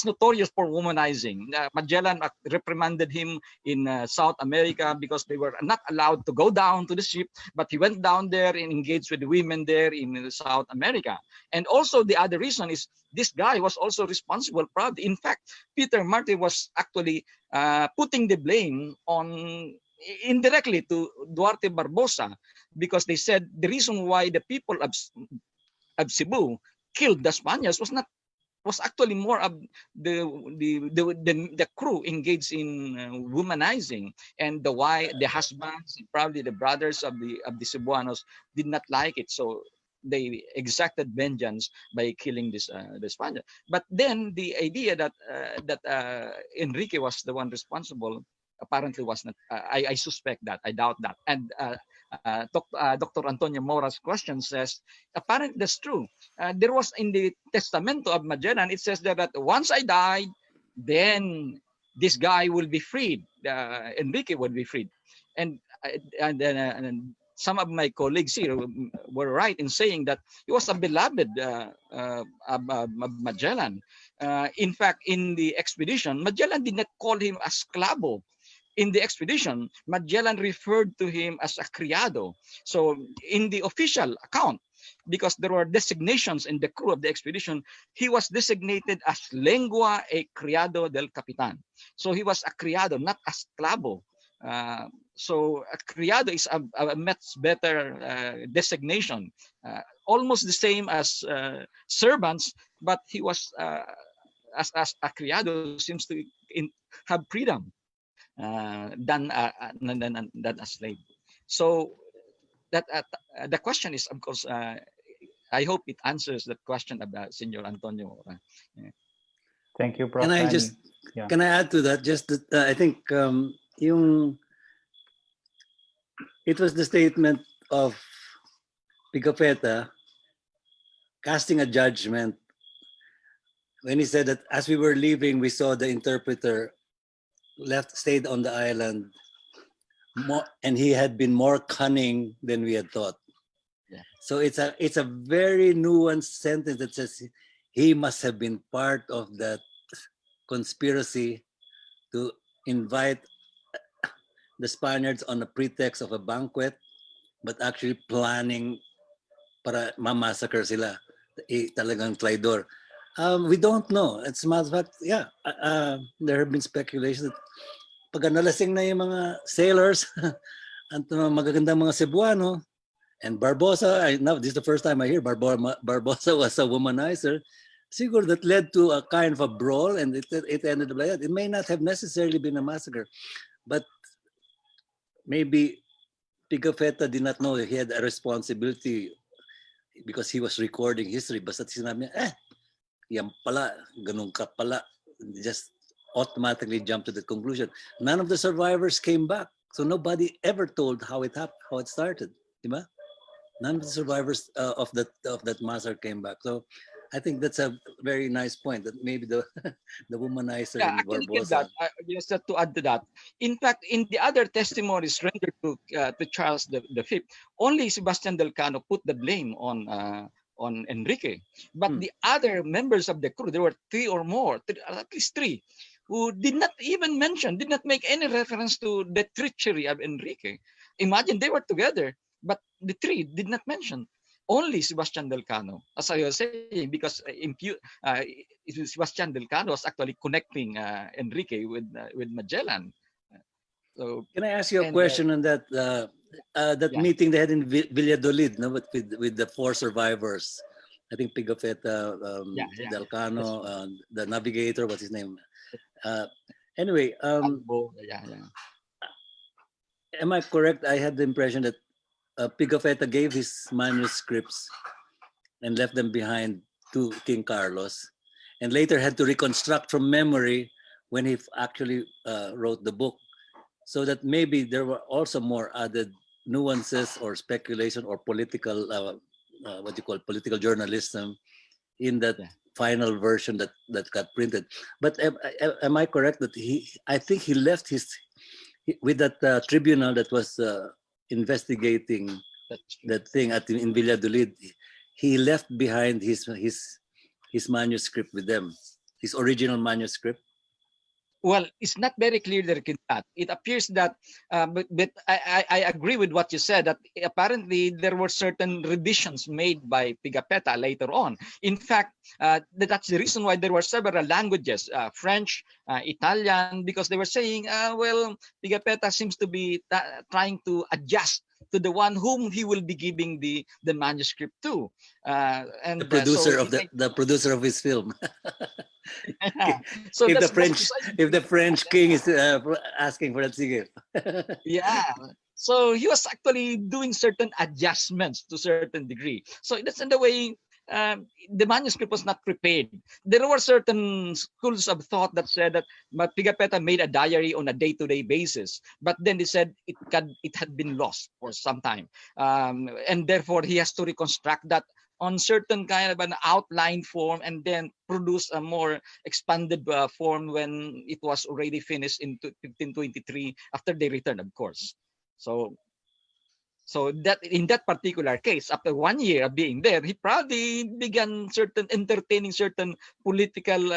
notorious for womanizing. Magellan reprimanded him in South America because they were not allowed to go down to the ship, but he went down there and engaged with the women there in South America. And also the other reason is this guy was also responsible, probably. In fact, Peter Marty was actually putting the blame on indirectly to Duarte Barbosa, because they said the reason why the people of Cebu killed the Spaniards was not was actually more of the crew engaged in womanizing, and the husbands, probably the brothers of the Cebuanos, did not like it, so they exacted vengeance by killing the Spaniard. But then the idea that Enrique was the one responsible apparently was not. I suspect that. I doubt that. And Dr. Antonio Mora's question says, apparently that's true. There was in the Testamento of Magellan, it says that once I died, then this guy will be freed. Enrique will be freed. And some of my colleagues here were right in saying that he was a beloved of Magellan. In fact, in the expedition, Magellan did not call him a esclavo. In the expedition, Magellan referred to him as a criado. So in the official account, because there were designations in the crew of the expedition, he was designated as lengua e criado del capitan. So he was a criado, not a esclavo. So a criado is a much better designation, almost the same as servants, but he was as a criado seems to have freedom than a slave. So that the question is, of course, I hope it answers the question about Senor Antonio. Thank you, Prof. Can I Manny. just Yeah. can I add to that? Just that I think it was the statement of Pigafetta casting a judgment when he said that as we were leaving, we saw the interpreter stayed on the island more, and he had been more cunning than we had thought. Yeah. So it's a very nuanced sentence that says he must have been part of that conspiracy to invite the Spaniards on the pretext of a banquet, but actually planning para mamassacre sila. Talagang traidor. We don't know. As a matter of fact, yeah, there have been speculations that pag nalasing na yung mga sailors, ang magagandang mga Cebuano, and Barbosa, now this is the first time I hear Barbosa was a womanizer, siguro that led to a kind of a brawl, and it ended up like that. It may not have necessarily been a massacre, but maybe Pigafetta did not know he had a responsibility because he was recording history. Basta sinabi niya, yan pala, ganun ka pala. Just automatically jumped to the conclusion. None of the survivors came back. So nobody ever told how it happened, how it started. Diba? None of the survivors of that massacre came back. So I think that's a very nice point, that maybe the womanizer Yeah, in actually, Barbosa. just to add to that. In fact, in the other testimonies rendered to Charles V, only Sebastian del Cano put the blame on Enrique. But the other members of the crew, there were three or more, at least three, who did not even mention, did not make any reference to the treachery of Enrique. Imagine they were together, but the three did not mention. Only Sebastian del Cano, as I was saying, because Sebastian del Cano was actually connecting Enrique with Magellan. So Can I ask you a question on that? That yeah. meeting they had in Valladolid, no, with the four survivors. I think Pigafetta, Yeah. Del Cano, the navigator, what's his name? Anyway, Yeah. am I correct? I had the impression that Pigafetta gave his manuscripts and left them behind to King Carlos, and later had to reconstruct from memory when he actually wrote the book. So that maybe there were also more added nuances or speculation or political, political journalism in that final version that got printed. But am I correct that I think he left with that tribunal that was investigating that thing in Valladolid, he left behind his manuscript with them, his original manuscript? Well, it's not very clear that it appears that, but I agree with what you said, that apparently there were certain revisions made by Pigafetta later on. In fact, that's the reason why there were several languages, French, Italian, because they were saying, well, Pigafetta seems to be trying to adjust to the one whom he will be giving the manuscript to. And The producer so of the producer of his film. so if that's if the French king is asking for that ticket. yeah. So he was actually doing certain adjustments to certain degree. So that's in the way the manuscript was not prepared. There were certain schools of thought that said that Pigafetta made a diary on a day-to-day basis, but then they said it had been lost for some time, and therefore he has to reconstruct that on certain kind of an outline form and then produce a more expanded form when it was already finished in 1523 after they returned, of course. So that in that particular case, after 1 year of being there, he probably began entertaining certain political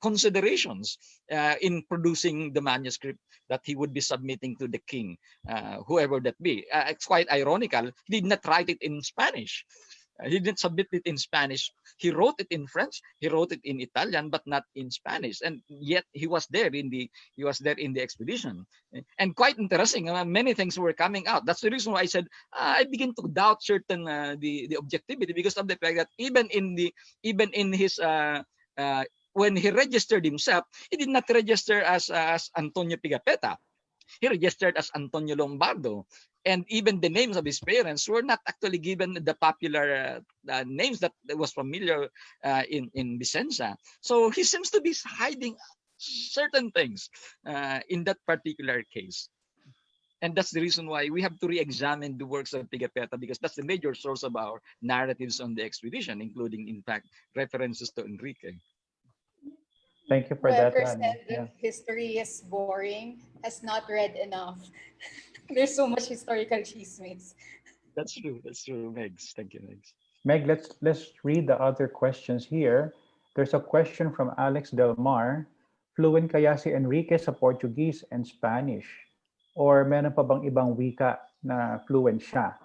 considerations in producing the manuscript that he would be submitting to the king, whoever that be. It's quite ironical. He did not write it in Spanish. He didn't submit it in Spanish. He wrote it in French. He wrote it in Italian, but not in Spanish. And yet he was there in the expedition. And quite interesting. Many things were coming out. That's the reason why I said I begin to doubt certain the objectivity, because of the fact that even in his when he registered himself, he did not register as Antonio Pigafetta. He registered as Antonio Lombardo. And even the names of his parents were not actually given the popular names that was familiar in Vicenza. So he seems to be hiding certain things in that particular case. And that's the reason why we have to re-examine the works of Pigafetta, because that's the major source of our narratives on the expedition, including, in fact, references to Enrique. Thank you for that. Whoever Rani. said that history is boring has not read enough. There's so much historical chismes. That's true, Megs. Thank you, Megs. Meg, let's read the other questions here. There's a question from Alex Del Mar. Fluent kaya si Enrique sa Portuguese and Spanish? Or meron pa bang ibang wika na fluent siya?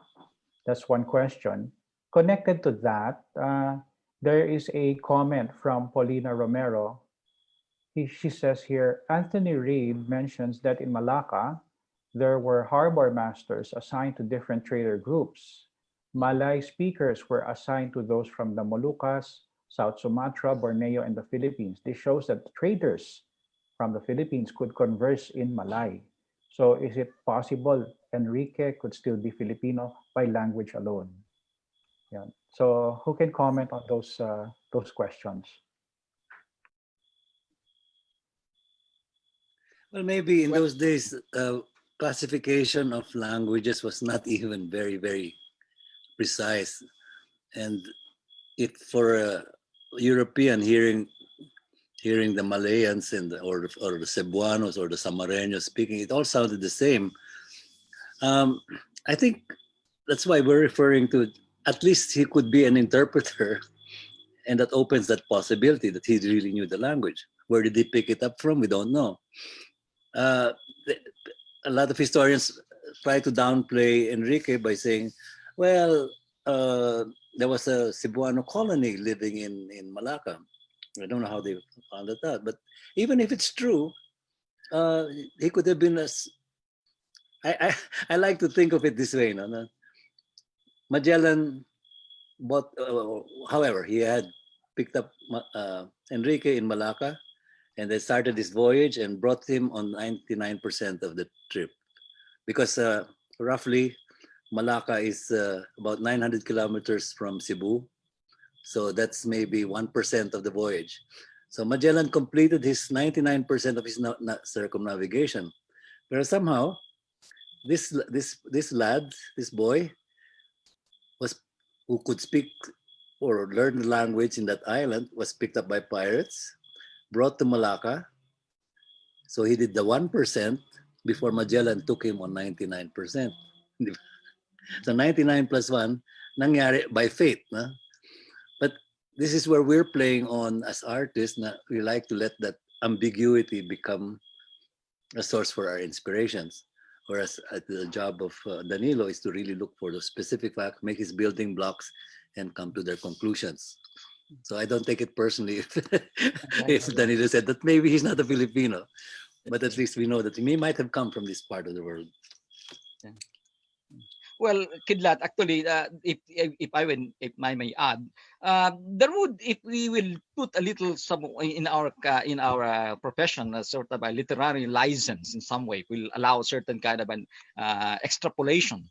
That's one question. Connected to that, there is a comment from Paulina Romero. She says here, Anthony Reid mentions that in Malacca, there were harbor masters assigned to different trader groups. Malay speakers were assigned to those from the Moluccas, South Sumatra, Borneo, and the Philippines. This shows that the traders from the Philippines could converse in Malay. So is it possible Enrique could still be Filipino by language alone? Yeah. So who can comment on those questions? Well, maybe in those days, classification of languages was not even very, very precise. And if for a European hearing the Malayans or the Cebuanos or the Samareños speaking, it all sounded the same. I think that's why we're referring to, at least he could be an interpreter, and that opens that possibility that he really knew the language. Where did he pick it up from? We don't know. A lot of historians try to downplay Enrique by saying, well, there was a Cebuano colony living in Malacca. I don't know how they found that out, but even if it's true, he could have been I like to think of it this way, no? Magellan bought, however, he had picked up Enrique in Malacca, and they started this voyage and brought him on 99% of the trip, because roughly Malacca is about 900 kilometers from Cebu. So that's maybe 1% of the voyage. So Magellan completed his 99% of his circumnavigation. But somehow, this lad, this boy, who could speak or learn the language in that island, was picked up by pirates, brought to Malacca. So he did the 1% before Magellan took him on 99%. So 99 plus 1, nangyari by fate. Na? But this is where we're playing on as artists. Na we like to let that ambiguity become a source for our inspirations. Whereas the job of Danilo is to really look for the specific fact, make his building blocks, and come to their conclusions. So I don't take it personally if Danilo said that maybe he's not a Filipino, but at least we know that he might have come from this part of the world. Yeah. Well, Kidlat, actually, if I may add, there would, if we will put a little some in our profession, a sort of a literary license in some way, will allow certain kind of an extrapolation.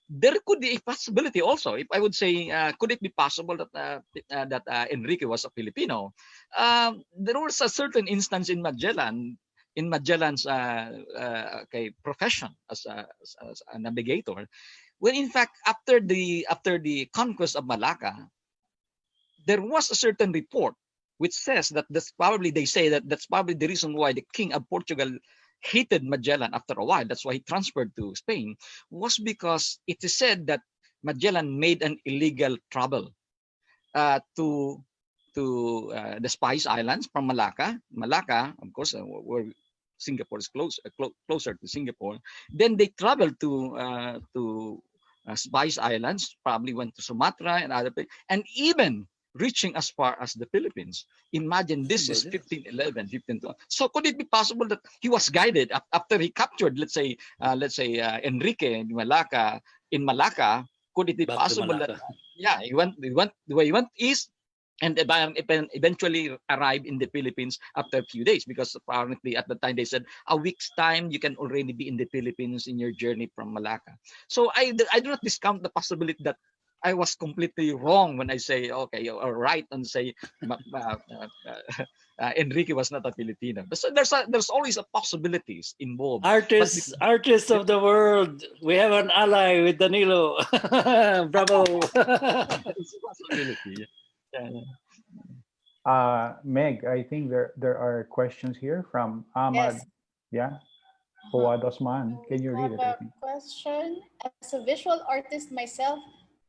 There could be a possibility also, if I would say, could it be possible that Enrique was a Filipino? There was a certain instance in Magellan's profession as a navigator, when in fact after the conquest of Malacca, there was a certain report which says that that's probably the reason why the king of Portugal hated Magellan after a while. That's why he transferred to Spain, was because it is said that Magellan made an illegal travel to the Spice Islands from Malacca. Malacca, of course, where Singapore is closer to Singapore. Then they traveled to Spice Islands, probably went to Sumatra and other places, and even reaching as far as the Philippines. Imagine, this is 1511, 1512. So could it be possible that he was guided after he captured, let's say Enrique in Malacca? Could it be possible that he went east and eventually arrived in the Philippines after a few days? Because apparently at the time they said a week's time you can already be in the Philippines in your journey from Malacca. So I do not discount the possibility that I was completely wrong when I say, okay, you're right, and say Enrique was not a Filipino. So there's always a possibilities involved. Artists of the world, we have an ally with Danilo. Bravo. It's a possibility. Meg, I think there are questions here from Ahmad. Yes. Yeah. Fawad Osman. Can you read it? I A think? question. As a visual artist myself,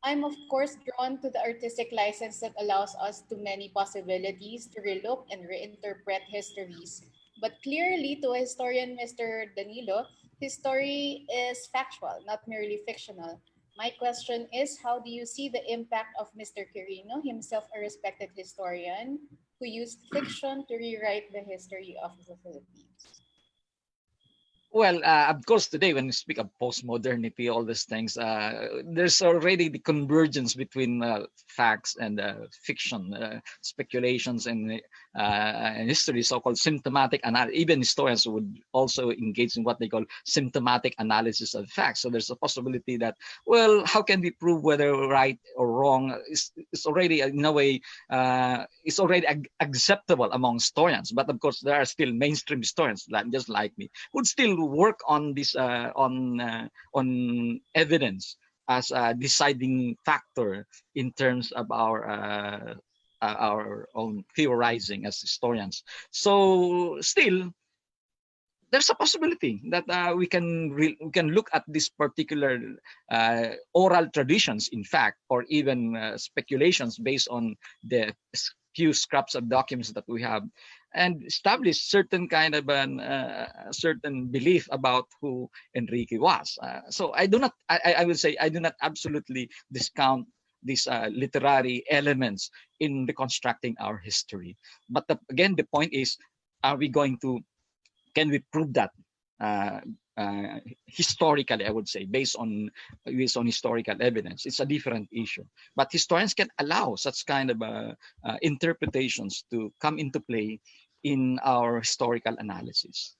I'm of course drawn to the artistic license that allows us to many possibilities to relook and reinterpret histories. But clearly, to a historian, Mr. Danilo, his story is factual, not merely fictional. My question is, how do you see the impact of Mr. Quirino, himself a respected historian, who used fiction to rewrite the history of the Philippines? Well, of course, today when we speak of postmodernity, all these things, there's already the convergence between facts and fiction, speculations and history, so-called symptomatic analysis. Even historians would also engage in what they call symptomatic analysis of facts. So there's a possibility that, well, how can we prove whether right or wrong? It's already, in a way, it's already acceptable among historians. But of course, there are still mainstream historians, just like me, would still work on this on evidence as a deciding factor in terms of our own theorizing as historians. So still, there's a possibility that we can look at this particular oral traditions, in fact, or even speculations based on the few scraps of documents that we have, and establish certain kind of certain belief about who Enrique was. So I do not, I will say, I do not absolutely discount these literary elements in reconstructing our history. But again, the point is, can we prove that historically? I would say based on historical evidence. It's a different issue. But historians can allow such kind of interpretations to come into play in our historical analysis.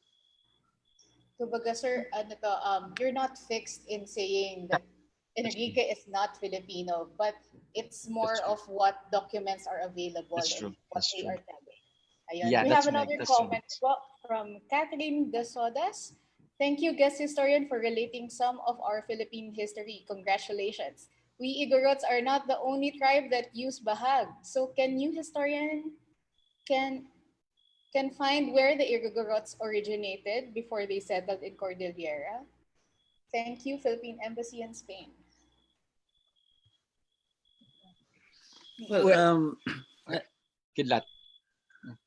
Kumbaga, sir, you're not fixed in saying that Enrique is not Filipino, but it's more of what documents are available That's and true. what That's they true. are telling. Ayun. Yeah, We that's have right. another That's comment from Catherine De Sodas. Thank you, guest historian, for relating some of our Philippine history. Congratulations. We Igorots are not the only tribe that use bahag. So can you, historian, can find where the Igorots originated before they settled in Cordillera? Thank you, Philippine Embassy in Spain. Well, Kidlat.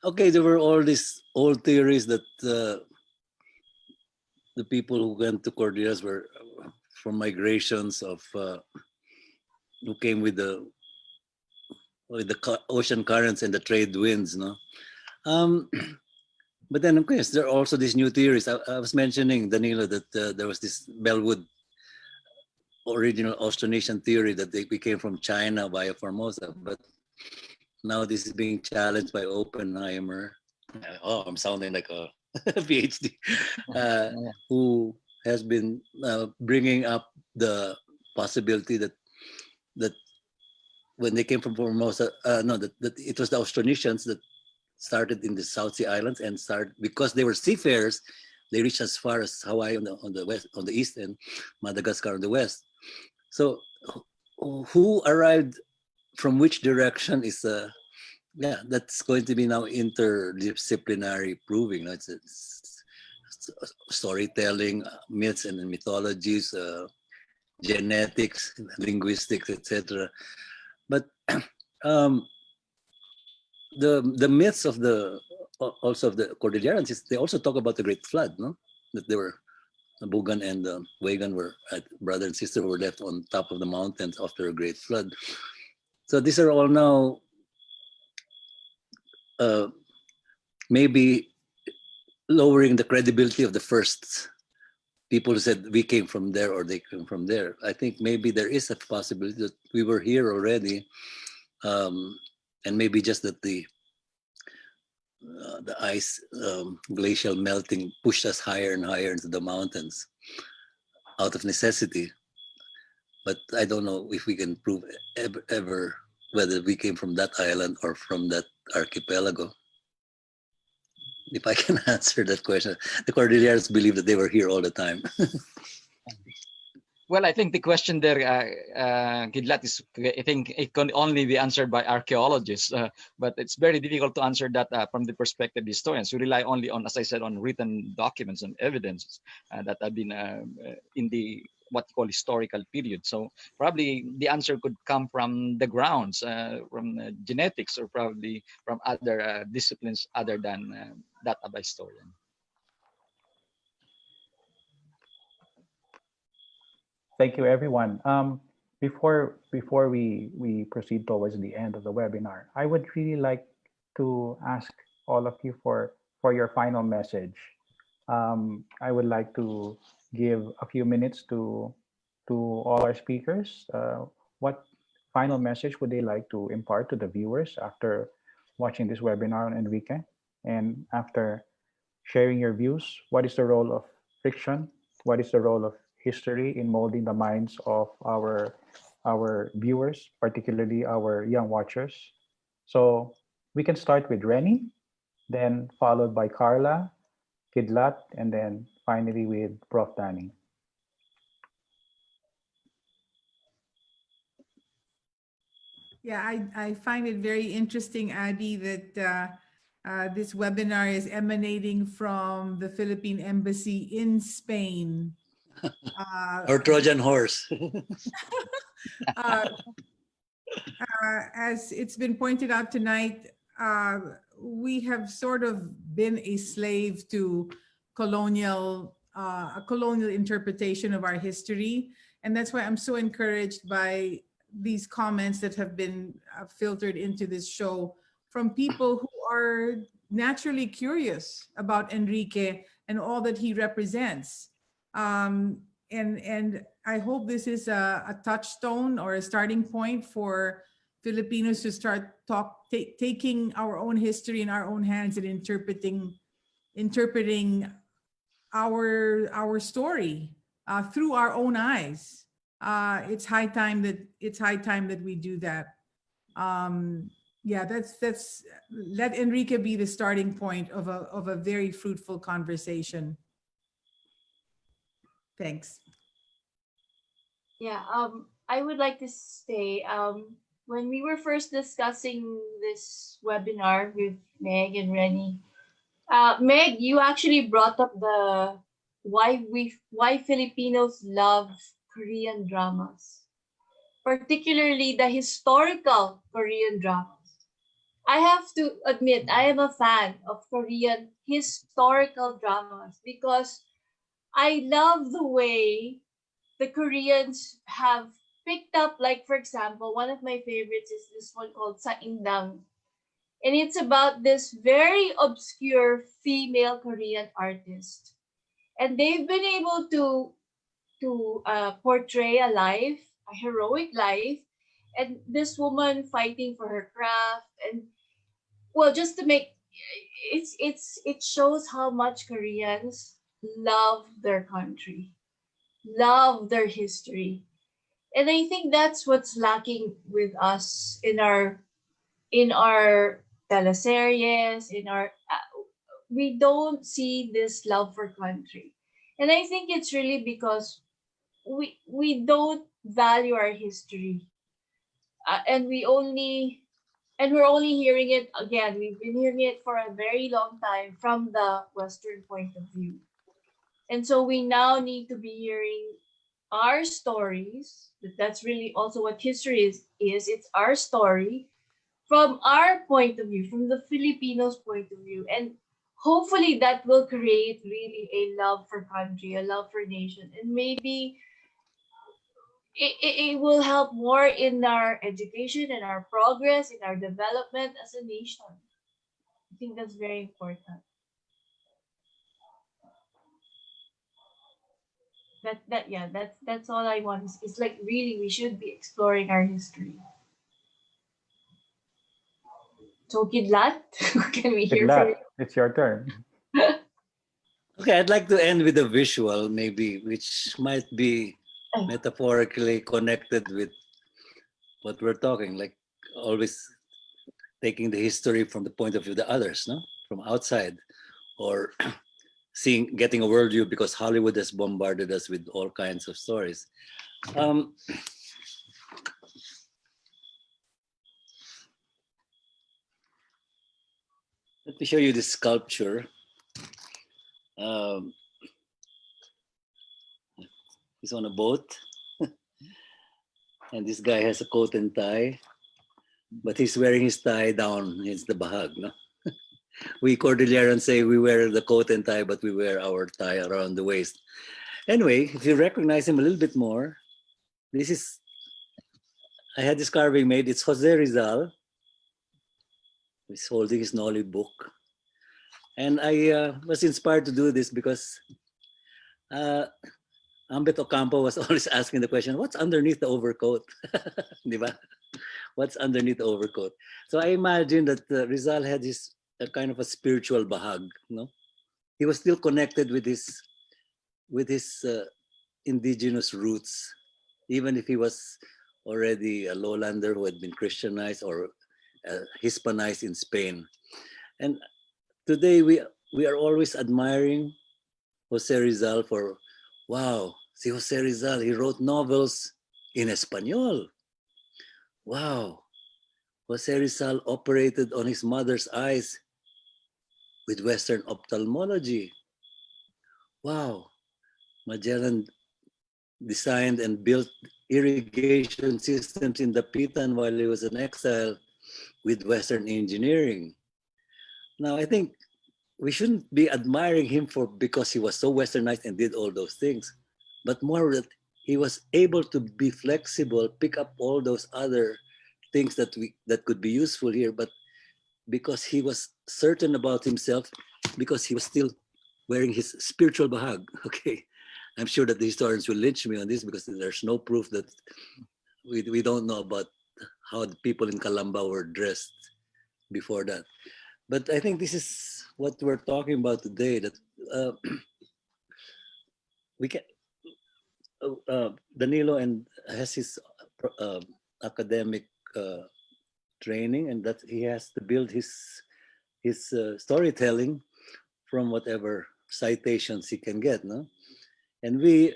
okay, there were all these old theories that the people who went to Cordilleras were from migrations of who came with the ocean currents and the trade winds, no? But then, of course, there are also these new theories. I was mentioning, Danilo, that there was this Bellwood original Austronesian theory that we came from China via Formosa, but now this is being challenged by Oppenheimer. Oh, I'm sounding like a PhD, who has been bringing up the possibility that when they came from Formosa, that it was the Austronesians that started in the South Sea Islands and started because they were seafarers. They reached as far as Hawaii on the west, on the east, and Madagascar on the west. So, who arrived from which direction is that's going to be now interdisciplinary proving. It's storytelling, myths and mythologies, genetics, linguistics, etc. But the myths of the Cordillerans, they also talk about the Great Flood, no? That they were Bugan and Wagan were brother and sister, were left on top of the mountains after a great flood. So these are all now maybe lowering the credibility of the first people who said we came from there or they came from there. I think maybe there is a possibility that we were here already, and maybe just that the ice glacial melting pushed us higher and higher into the mountains out of necessity. But I don't know if we can prove ever whether we came from that island or from that archipelago. If I can answer that question, the Cordilleras believe that they were here all the time. Well, I think the question there, Kidlat, is I think it can only be answered by archaeologists, but it's very difficult to answer that from the perspective of historians. We rely only on, as I said, on written documents and evidence that have been in the what you call historical period. So probably the answer could come from the grounds, from genetics, or probably from other disciplines other than that of a historian. Thank you, everyone. Before we proceed towards the end of the webinar, I would really like to ask all of you for your final message. I would like to give a few minutes to all our speakers. What final message would they like to impart to the viewers after watching this webinar on Enrique? And after sharing your views, what is the role of fiction? What is the role of history in molding the minds of our viewers, particularly our young watchers? So we can start with Rennie, then followed by Carla, Kidlat, and then finally with Prof. Danny. Yeah, I find it very interesting, Adi, that this webinar is emanating from the Philippine Embassy in Spain. Or Trojan horse. As it's been pointed out tonight, we have sort of been a slave to a colonial interpretation of our history. And that's why I'm so encouraged by these comments that have been filtered into this show from people who are naturally curious about Enrique and all that he represents. And I hope this is a touchstone or a starting point for Filipinos to start taking our own history in our own hands and interpreting our story through our own eyes. It's high time that we do that. Yeah, that's let Enrique be the starting point of a very fruitful conversation. Thanks. Yeah, I would like to say, when we were first discussing this webinar with Meg and Rennie, Meg, you actually brought up the why Filipinos love Korean dramas, particularly the historical Korean dramas. I have to admit, I am a fan of Korean historical dramas because I love the way the Koreans have picked up, like, for example, one of my favorites is this one called Saindang. And it's about this very obscure female Korean artist. And they've been able to portray a life, a heroic life, and this woman fighting for her craft, and well, just to make it shows how much Koreans love their country, love their history, and I think that's what's lacking with us in our teleseries, in our we don't see this love for country, and I think it's really because we don't value our history, and we're only hearing it again. We've been hearing it for a very long time from the Western point of view, and so we now need to be hearing our stories. That's really also what history is. It's our story from our point of view, from the Filipinos' point of view. And hopefully that will create really a love for country, a love for nation. And maybe it will help more in our education, in our progress, in our development as a nation. I think that's very important. That's all I want. It's like really we should be exploring our history. So Kidlat, can we hear from you? It's your turn. Okay, I'd like to end with a visual, maybe, which might be metaphorically connected with what we're talking, like always taking the history from the point of view of the others, no? From outside, or getting a worldview because Hollywood has bombarded us with all kinds of stories. Let me show you this sculpture. He's on a boat, and this guy has a coat and tie, but he's wearing his tie down. It's the bahag, no? We Cordillerans say we wear the coat and tie, but we wear our tie around the waist. Anyway, if you recognize him a little bit more, I had this carving made. It's Jose Rizal. He's holding his Noli book. And I was inspired to do this because Ambet Ocampo was always asking the question, what's underneath the overcoat? Diba? What's underneath the overcoat? So I imagine that Rizal had this kind of a spiritual bahag. No, he was still connected with his indigenous roots, even if he was already a lowlander who had been Christianized or Hispanized in Spain. And today we are always admiring Jose Rizal for, wow, see Jose Rizal, he wrote novels in Espanol. Wow, Jose Rizal operated on his mother's eyes with Western ophthalmology. Wow, Magellan designed and built irrigation systems in Dapitan while he was in exile with Western engineering. Now, I think we shouldn't be admiring him because he was so Westernized and did all those things, but more that he was able to be flexible, pick up all those other things that could be useful here, but because he was certain about himself, because he was still wearing his spiritual bahag. Okay, I'm sure that the historians will lynch me on this because there's no proof that we don't know about how the people in Calamba were dressed before that. But I think this is what we're talking about today, that we can, Danilo has his academic training, and that he has to build his storytelling from whatever citations he can get, no? And we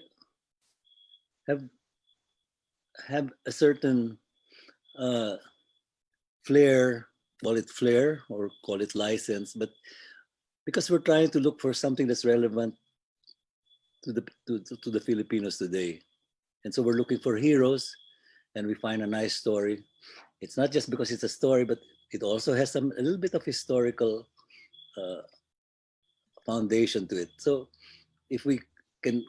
have a certain flair, call it flair or call it license, but because we're trying to look for something that's relevant to the Filipinos today. And so we're looking for heroes, and we find a nice story. It's not just because it's a story, but it also has a little bit of historical foundation to it. So if we can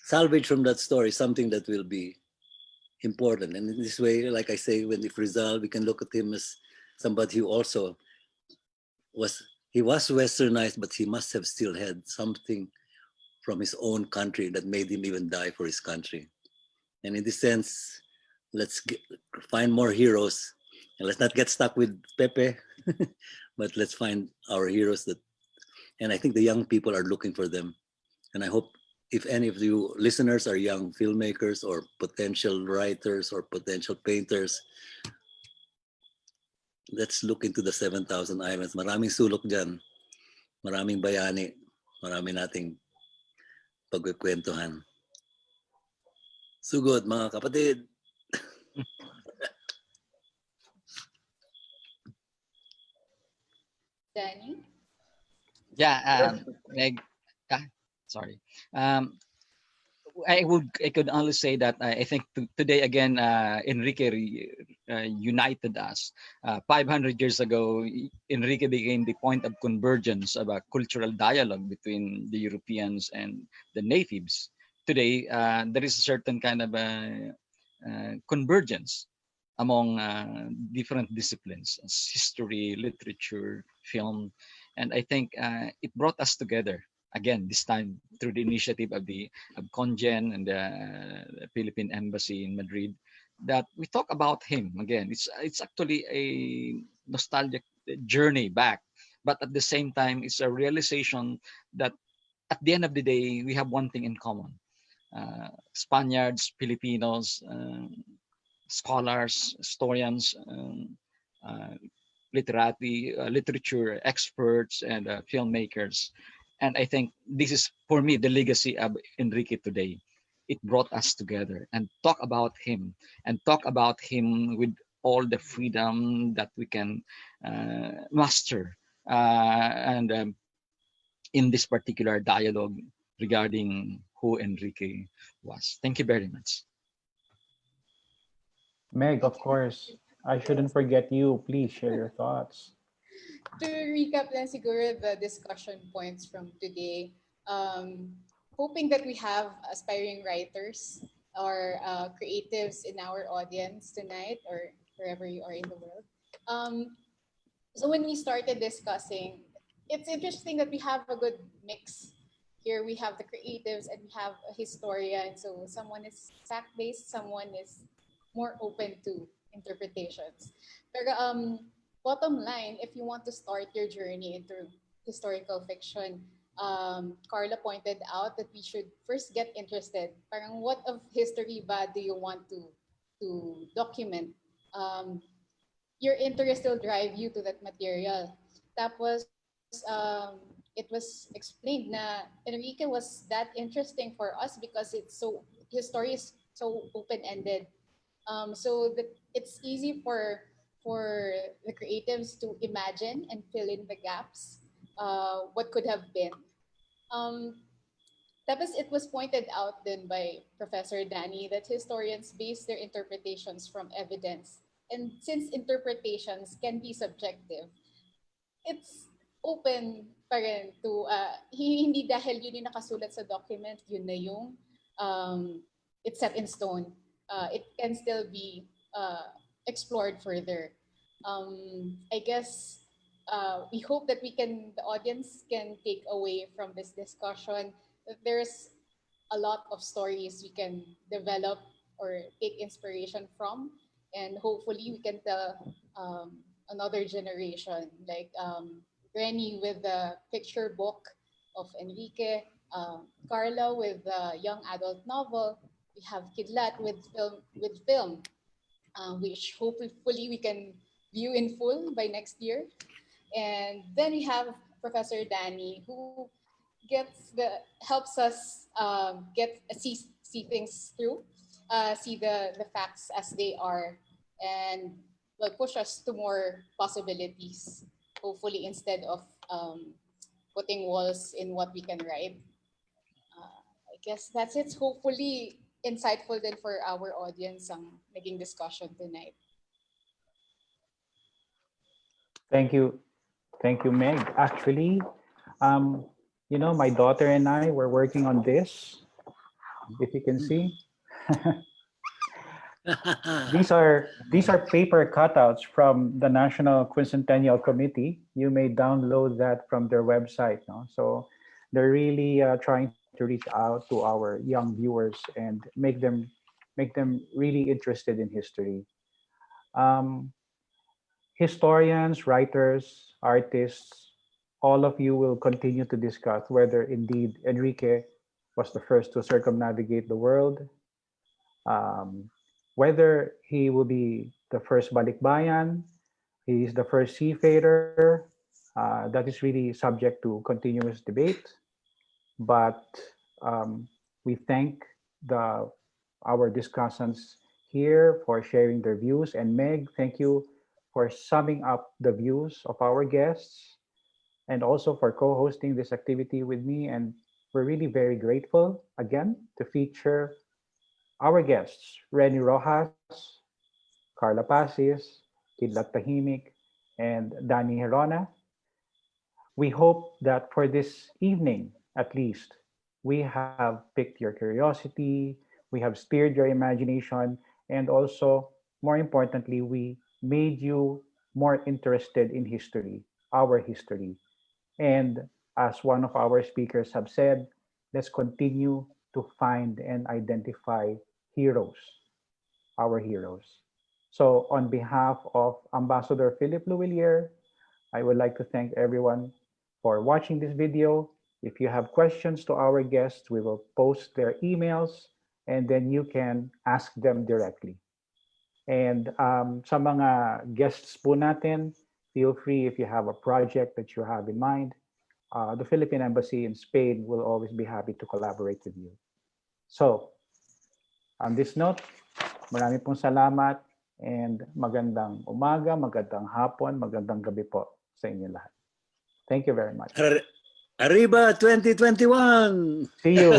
salvage from that story something that will be important, and in this way, like I say, if Rizal, we can look at him as somebody who also was Westernized, but he must have still had something from his own country that made him even die for his country. And in this sense, find more heroes, and let's not get stuck with Pepe, but let's find our heroes and I think the young people are looking for them. And I hope if any of you listeners are young filmmakers or potential writers or potential painters, let's look into the 7,000 Islands. Maraming sulok dyan. Maraming bayani. Marami nating pagkukwentuhan. Sugod, mga kapatid. Danny? Yeah, Meg, sorry. I could only say that I think today again, Enrique united us. 500 years ago, Enrique became the point of convergence of a cultural dialogue between the Europeans and the natives. Today, there is a certain kind of convergence among different disciplines, history, literature, film, and I think it brought us together. Again, this time through the initiative of Congen and the Philippine Embassy in Madrid, that we talk about him again. It's actually a nostalgic journey back, but at the same time, it's a realization that at the end of the day, we have one thing in common: Spaniards, Filipinos, scholars, historians, literature experts, and filmmakers. And I think this is, for me, the legacy of Enrique today. It brought us together and talk about him with all the freedom that we can master and in this particular dialogue regarding who Enrique was. Thank you very much. Meg, of course, I shouldn't forget you. Please share your thoughts. To recap lang siguro the discussion points from today, hoping that we have aspiring writers or creatives in our audience tonight or wherever you are in the world. So when we started discussing, it's interesting that we have a good mix. Here we have the creatives and we have a historian. So someone is fact-based, someone is more open to interpretations. Pero bottom line, if you want to start your journey into historical fiction, Carla pointed out that we should first get interested. Parang what of history ba do you want to document? Your interest will drive you to that material. Tapos, it was explained na Enrique was that interesting for us because his story is so open-ended. So that it's easy for the creatives to imagine and fill in the gaps, what could have been. Tapos it was pointed out then by Professor Danny that historians base their interpretations from evidence. And since interpretations can be subjective, it's open pa rin to, hindi dahil yun yung nakasulat sa document, yun na yung it's set in stone. It can still be explored further. I guess we hope that the audience can take away from this discussion that there's a lot of stories we can develop or take inspiration from, and hopefully we can tell another generation, like Rennie with the picture book of Enrique, Carla with the young adult novel. We have Kidlat with film, which hopefully we can view in full by next year. And then we have Professor Danny, who helps us see things through, see the facts as they are, and will push us to more possibilities. Hopefully, instead of putting walls in what we can write. I guess that's it. Hopefully, insightful then for our audience ang naging discussion tonight. Thank you, Meg. Actually, my daughter and I were working on this. If you can see, these are paper cutouts from the National Quincentennial Committee. You may download that from their website. No? So they're really trying to reach out to our young viewers and make them really interested in history. Um, Historians, writers, artists, all of you will continue to discuss whether indeed Enrique was the first to circumnavigate the world, um, whether he will be the first balikbayan, he is the first seafarer. That is really subject to continuous debate, but we thank our discussants here for sharing their views. And Meg, thank you for summing up the views of our guests and also for co-hosting this activity with me. And we're really very grateful again to feature our guests, Renny Rojas, Carla Pasis, Kidlat Tahimik, and Danny Herona. We hope that for this evening, at least, we have piqued your curiosity, we have stirred your imagination, and also, more importantly, we made you more interested in history, our history. And as one of our speakers have said, let's continue to find and identify heroes, our heroes. So on behalf of Ambassador Philip Louvillier, I would like to thank everyone for watching this video. If you have questions to our guests, we will post their emails and then you can ask them directly. And sa mga guests po natin, feel free if you have a project that you have in mind. The Philippine Embassy in Spain will always be happy to collaborate with you. So, on this note, marami pong salamat and magandang umaga, magandang hapon, magandang gabi po sa inyo lahat. Thank you very much. Arriba 2021! See you.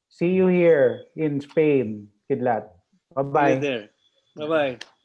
See you here in Spain, Kidlat. See you Bye-bye. there. Bye-bye.